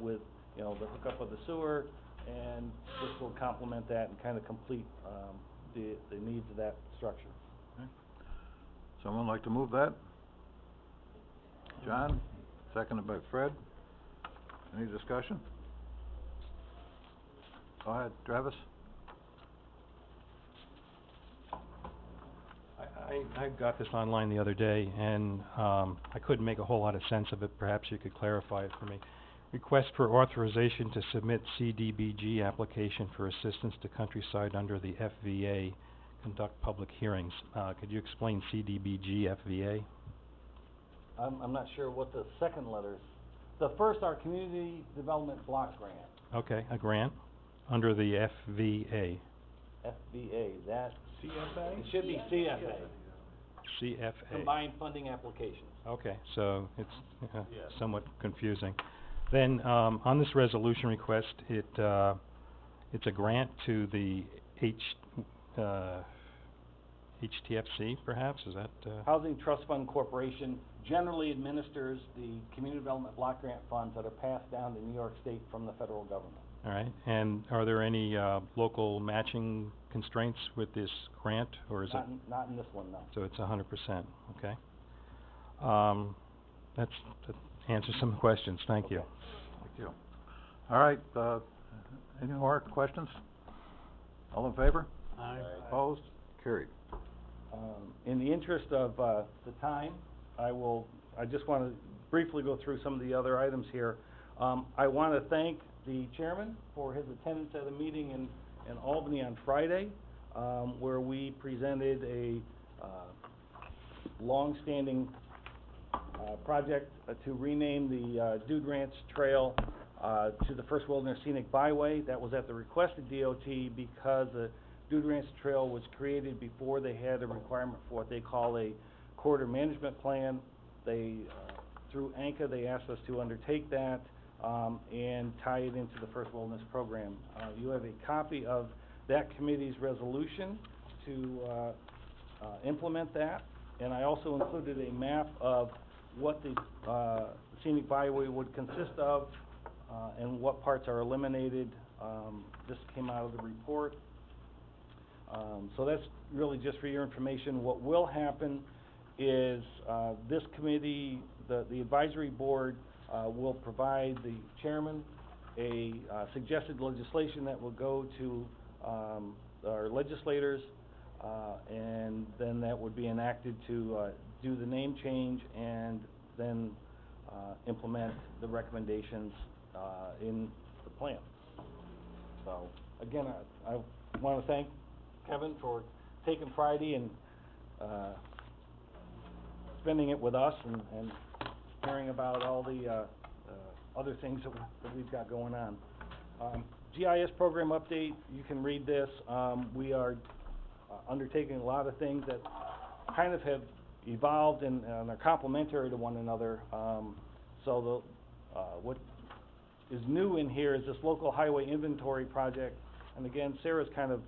with, the hookup of the sewer, and this will complement that and kind of complete the needs of that structure. Someone like to move that? John, seconded by Fred. Any discussion? Go ahead, Travis. I got this online the other day, and I couldn't make a whole lot of sense of it. Perhaps you could clarify it for me. Request for authorization to submit CDBG application for assistance to Countryside under the FVA, conduct public hearings. Could you explain CDBG, FVA? I'm not sure what the second letters, the first are Community Development Block Grant, Okay, a grant under the FVA. FBA, that, CFA? it should be CFA, CFA. Combined Funding Applications. Okay, so it's Yeah. somewhat confusing. Then, on this resolution request, it's a grant to the HTFC, perhaps, is that, Housing Trust Fund Corporation generally administers the community development block grant funds that are passed down to New York State from the federal government. all right? And are there any, local matching constraints with this grant, or is it? Not in this one, no. So it's 100%, okay? That answers some questions, thank you. Okay. Thank you. All right, any more questions? All in favor? Aye. Opposed? Carried. In the interest of the time, I just want to briefly go through some of the other items here. I want to thank the chairman for his attendance at a meeting in Albany on Friday, where we presented a long-standing project to rename the Dude Ranch Trail to the First Wilderness Scenic Byway. That was at the request of DOT because the Dude Ranch Trail was created before they had a requirement for what they call a corridor management plan. They, through ANCA, they asked us to undertake that and tie it into the First Wilderness Program. You have a copy of that committee's resolution to implement that, and I also included a map of what the scenic byway would consist of and what parts are eliminated. This came out of the report. So that's really just for your information. What will happen is this committee, the advisory board, will provide the chairman a suggested legislation that will go to our legislators, and then that would be enacted to do the name change and then implement the recommendations in the plan. So, again, I want to thank Kevin for taking Friday and spending it with us and hearing about all the other things that we've got going on. GIS program update, you can read this. We are undertaking a lot of things that kind of have evolved and are complementary to one another. So what is new in here is this local highway inventory project, and again, Sarah's kind of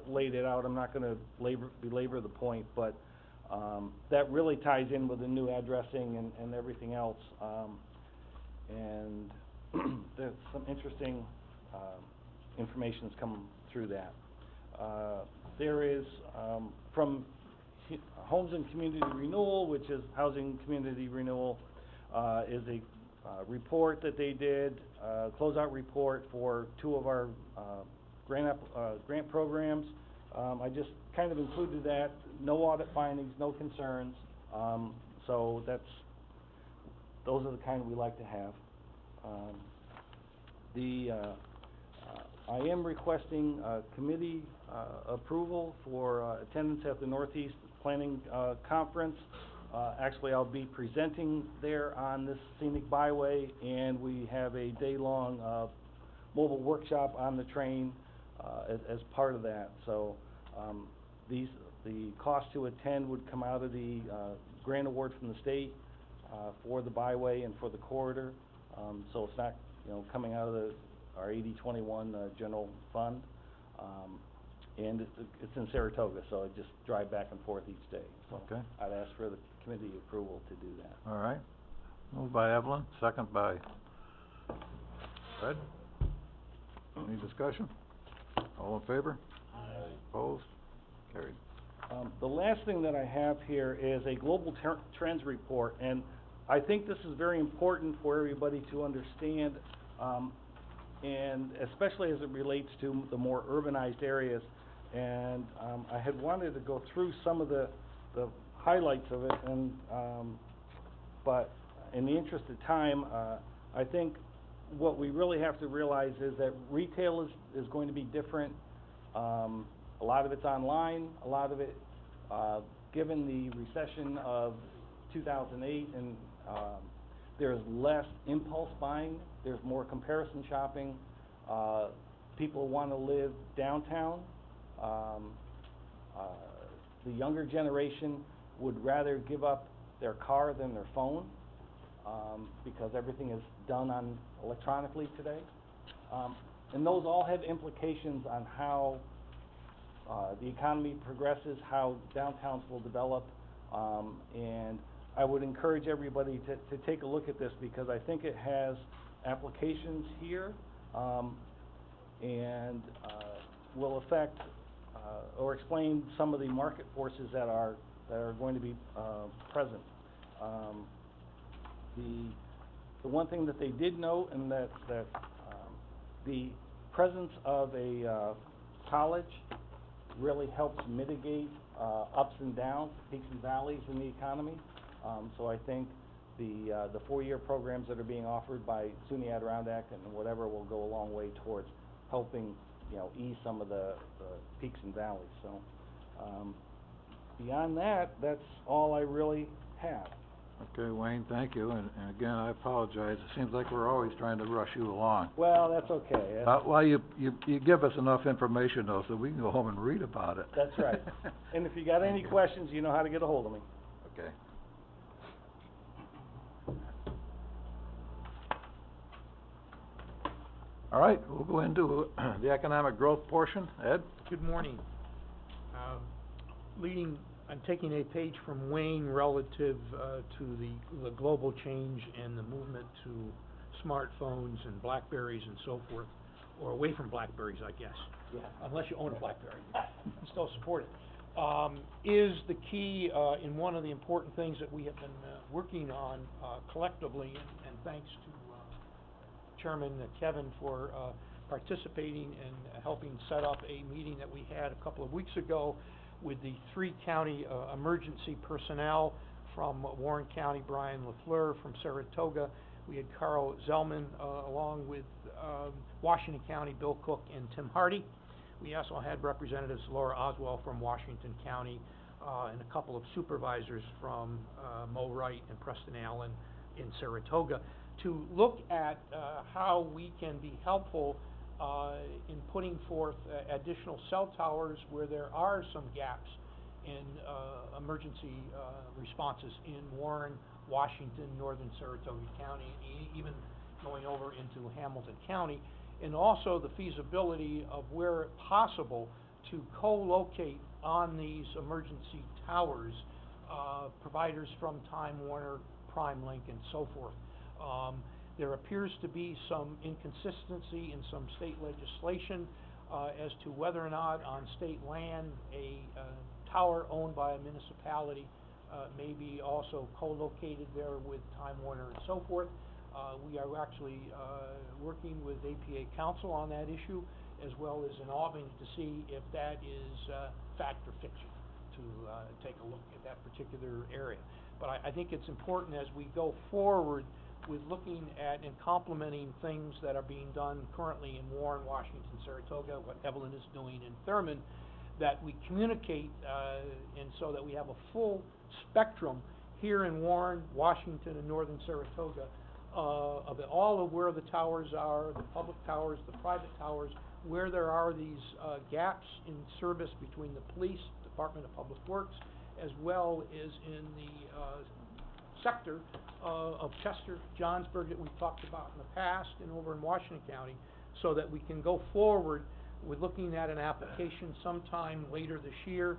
laid it out. I'm not going to belabor the point, but that really ties in with the new addressing and everything else. And there's some interesting information's come through that. There is from Homes and Community Renewal, which is Housing Community Renewal, is a report that they did, closeout report for two of our grant programs. I just kind of included that, no audit findings, no concerns, so those are the kind we like to have. I am requesting committee approval for attendance at the Northeast Planning Conference. Actually, I'll be presenting there on this scenic byway, and we have a day-long mobile workshop on the train as part of that. So the cost to attend would come out of the grant award from the state for the byway and for the corridor. So it's not, coming out of our 80-21 general fund. And it's in Saratoga, so I just drive back and forth each day. So Okay. I'd ask for the committee approval to do that. All right. Moved by Evelyn, second by Fred. Any discussion? All in favor? Aye. Opposed? Carried. The last thing that I have here is a global trends report, and I think this is very important for everybody to understand, and especially as it relates to the more urbanized areas. And I had wanted to go through some of the highlights of it, and but in the interest of time, I think what we really have to realize is that retail is going to be different. A lot of it's online, a lot of it, given the recession of 2008, and there's less impulse buying, there's more comparison shopping. People want to live downtown. The younger generation would rather give up their car than their phone, because everything is done electronically today. And those all have implications on how the economy progresses, how downtowns will develop, and I would encourage everybody to take a look at this, because I think it has applications here, and will affect or explain some of the market forces that are going to be present. The one thing that they did note, and that the presence of a college really helps mitigate ups and downs, peaks and valleys in the economy. So I think the 4-year programs that are being offered by SUNY Adirondack and whatever will go a long way towards helping, ease some of the peaks and valleys. So beyond that, that's all I really have. Okay, Wayne, thank you, and again, I apologize. It seems like we're always trying to rush you along. Well, that's okay. Well, you give us enough information, though, so we can go home and read about it. That's right. And if you got any questions, you know how to get a hold of me. Okay. All right, we'll go into the economic growth portion. Ed? Good morning. I'm taking a page from Wayne relative to the global change and the movement to smartphones and Blackberries and so forth, or away from Blackberries, I guess. Yeah. Unless you own a Blackberry, you still support it. Is the key in one of the important things that we have been working on collectively, and thanks to Chairman Kevin for participating and helping set up a meeting that we had a couple of weeks ago with the 3 county emergency personnel from Warren County, Brian LaFleur, from Saratoga. We had Carl Zellman along with Washington County, Bill Cook and Tim Hardy. We also had representatives Laura Oswald from Washington County and a couple of supervisors from Mo Wright and Preston Allen in Saratoga to look at how we can be helpful in putting forth additional cell towers where there are some gaps in emergency responses in Warren, Washington, northern Saratoga County, and even going over into Hamilton County, and also the feasibility of where possible to co-locate on these emergency towers providers from Time Warner, PrimeLink, and so forth. There appears to be some inconsistency in some state legislation as to whether or not on state land a tower owned by a municipality may be also co-located there with Time Warner and so forth. We are actually working with APA Council on that issue, as well as in Albany, to see if that is fact or fiction, to take a look at that particular area. But I think it's important as we go forward with looking at and complementing things that are being done currently in Warren, Washington, Saratoga, what Evelyn is doing in Thurman, that we communicate and so that we have a full spectrum here in Warren, Washington, and northern Saratoga of all of where the towers are, the public towers, the private towers, where there are these gaps in service between the police, Department of Public Works, as well as in the sector of Chester, Johnsburg that we've talked about in the past, and over in Washington County, so that we can go forward with looking at an application sometime later this year.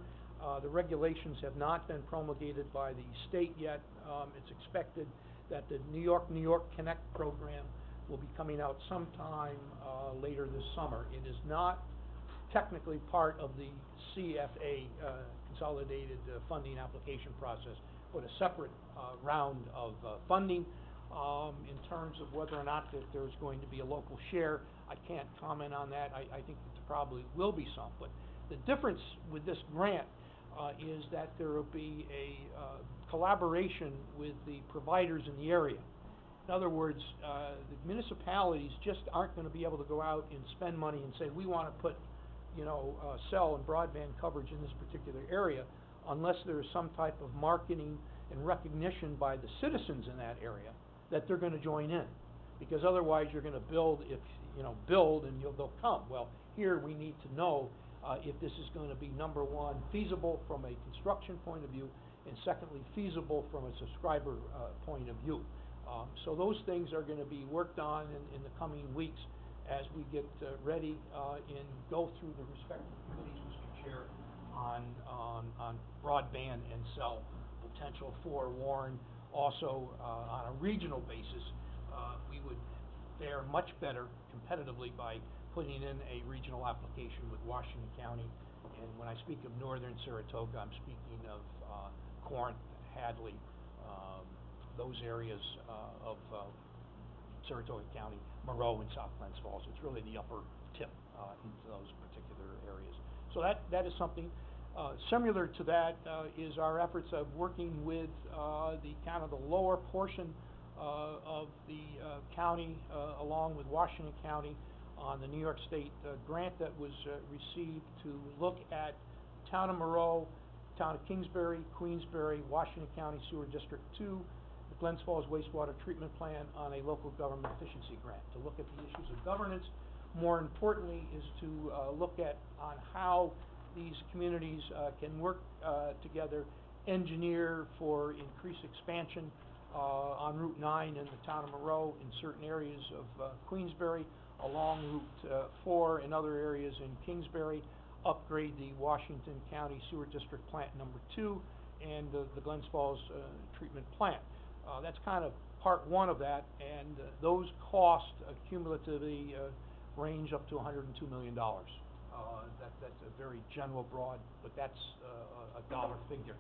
The regulations have not been promulgated by the state yet. It's expected that the New York Connect program will be coming out sometime later this summer. It is not technically part of the CFA consolidated funding application process, but a separate round of funding. In terms of whether or not that there's going to be a local share, I can't comment on that. I think that there probably will be some, but the difference with this grant is that there will be a collaboration with the providers in the area. In other words, the municipalities just aren't going to be able to go out and spend money and say, we want to put, cell and broadband coverage in this particular area, unless there is some type of marketing and recognition by the citizens in that area that they're going to join in. Because otherwise you're going to build and they'll come. Well, here we need to know if this is going to be, number one, feasible from a construction point of view, and secondly, feasible from a subscriber point of view. So those things are going to be worked on in the coming weeks as we get ready and go through the respective committees, Mr. Chair, on broadband and cell potential for Warren. Also, on a regional basis, we would fare much better competitively by putting in a regional application with Washington County. And when I speak of northern Saratoga, I'm speaking of Corinth, Hadley, those areas of Saratoga County, Moreau and South Glens Falls. It's really the upper tip into those particular areas. So that is something. Similar to that is our efforts of working with the kind of the lower portion of the county, along with Washington County, on the New York State grant that was received to look at town of Moreau, town of Kingsbury, Queensbury, Washington County Sewer District 2, the Glens Falls wastewater treatment plant on a local government efficiency grant, to look at the issues of governance. More importantly is to look at on how these communities can work together, engineer for increased expansion on Route 9 in the town of Moreau, in certain areas of Queensbury, along Route 4 and other areas in Kingsbury, upgrade the Washington County Sewer District Plant number 2 and the Glens Falls treatment plant. That's kind of part one of that, and those costs cumulatively range up to $102 million. That's a very general broad, but that's a dollar figure.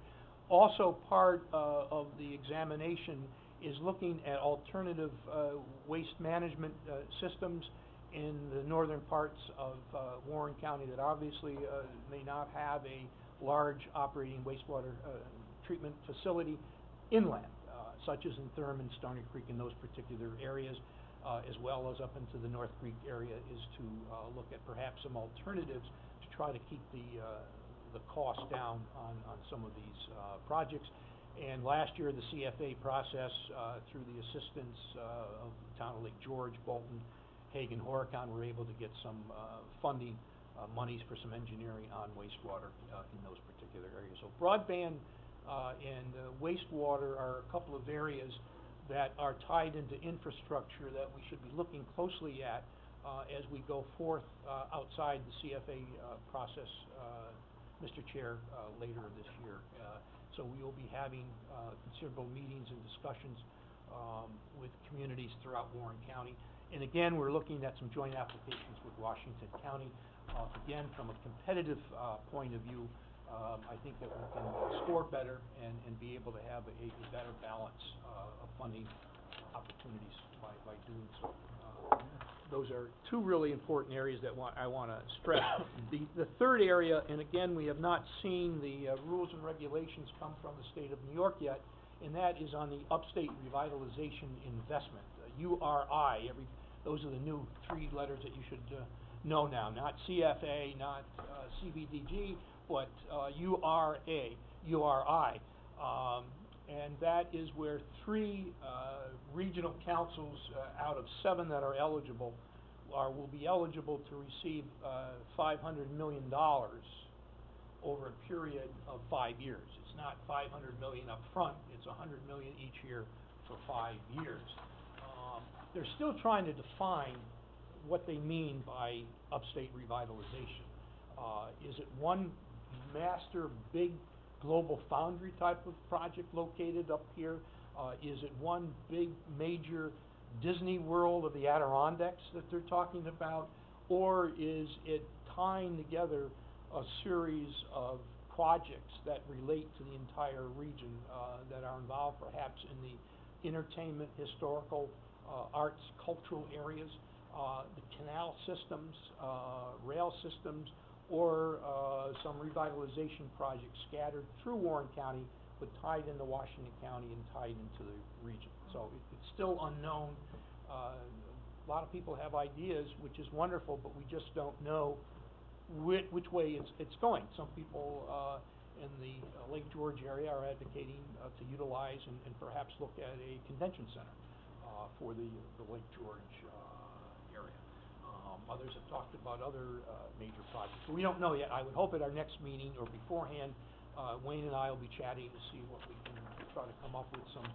Also part of the examination is looking at alternative waste management systems in the northern parts of Warren County that obviously may not have a large operating wastewater treatment facility inland, such as in Thurman, Stony Creek, and those particular areas, as well as up into the North Creek area, is to look at perhaps some alternatives to try to keep the cost down on some of these projects. And last year, the CFA process, through the assistance of the town of Lake George, Bolton, Hagen, Horicon, were able to get some funding monies for some engineering on wastewater in those particular areas. So broadband and wastewater are a couple of areas that are tied into infrastructure that we should be looking closely at as we go forth outside the CFA process, Mr. Chair, later this year. So we will be having considerable meetings and discussions with communities throughout Warren County. And again, we're looking at some joint applications with Washington County. Again, from a competitive point of view, I think that we can score better and be able to have a better balance of funding opportunities by doing so. Those are two really important areas that I want to stress. The third area, and again, we have not seen the rules and regulations come from the state of New York yet, and that is on the Upstate Revitalization Investment, URI. Those are the new three letters that you should know now, not CFA, not CBDG, but URI. And that is where 3 regional councils out of 7 that are eligible will be eligible to receive $500 million over a period of 5 years. It's not $500 million up front, it's $100 million each year for 5 years. They're still trying to define what they mean by upstate revitalization. Is it one master big global foundry type of project located up here? Is it one big major Disney World of the Adirondacks that they're talking about? Or is it tying together a series of projects that relate to the entire region, that are involved perhaps in the entertainment, historical, arts, cultural areas, the canal systems, rail systems, or some revitalization projects scattered through Warren County, but tied into Washington County and tied into the region. So it's still unknown. A lot of people have ideas, which is wonderful, but we just don't know which way it's going. Some people in the Lake George area are advocating to utilize and perhaps look at a convention center for the Lake George area. Others have talked about other major projects. So we don't know yet. I would hope at our next meeting or beforehand, Wayne and I will be chatting to see what we can try to come up with some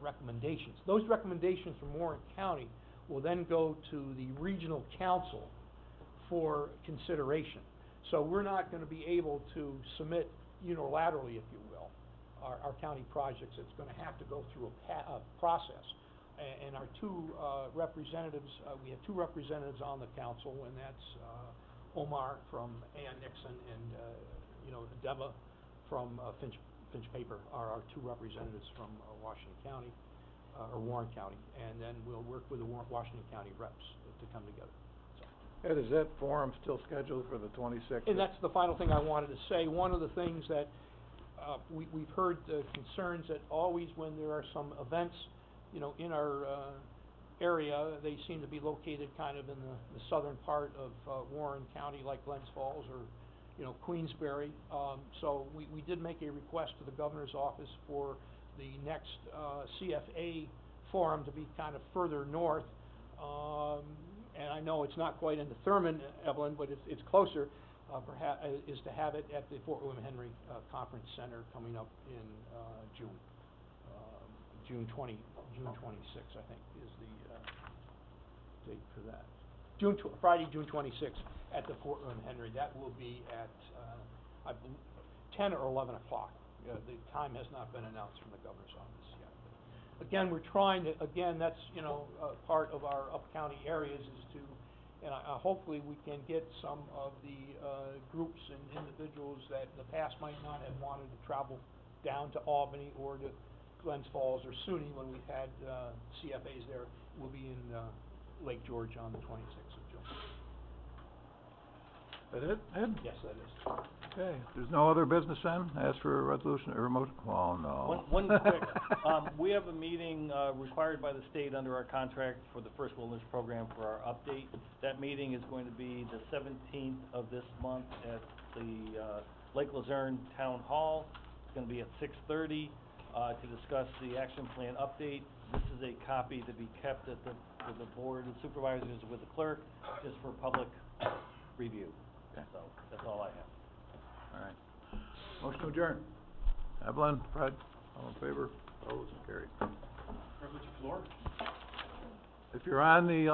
recommendations. Those recommendations from Warren County will then go to the regional council for consideration. So we're not going to be able to submit unilaterally, if you will, our county projects. It's going to have to go through a process. And our two representatives, we have two representatives on the council, and that's Omar from Ann Nixon and Deba from Finch Paper are our two representatives from Washington County, or Warren County, and then we'll work with the Washington County reps to come together. Ed, is that forum still scheduled for the 26th? And that's the final thing I wanted to say. One of the things that we've heard concerns that always when there are some events, in our area, they seem to be located kind of in the southern part of Warren County, like Glens Falls or Queensbury. So we did make a request to the governor's office for the next CFA forum to be kind of further north. And I know it's not quite in the Thurman, Evelyn, but it's closer, perhaps, is to have it at the Fort William Henry Conference Center coming up in June. June 26th, I think, is the date for that. Friday, June 26th at the Fort William Henry. That will be at, I believe, 10 or 11 o'clock. The time has not been announced from the governor's office yet. Again, we're trying to, that's, part of our up-county areas is to, and hopefully we can get some of the groups and individuals that in the past might not have wanted to travel down to Albany or to Glens Falls or SUNY when we've had CFAs there. We'll be in Lake George on the 26th of June. That it, Ed? Yes, that is. Okay, if there's no other business then, ask for a resolution or remote, oh no. One quick, we have a meeting, required by the state under our contract for the First Wilderness Program for our update. That meeting is going to be the 17th of this month at the, Lake Luzerne Town Hall. It's gonna be at 6:30, to discuss the action plan update. This is a copy to be kept at with the board of supervisors with the clerk, just for public review. Okay. So, that's all I have. All right. Motion to adjourn. Evelyn, Fred, all in favor? Opposed? Carried. Privilege of floor. If you're on the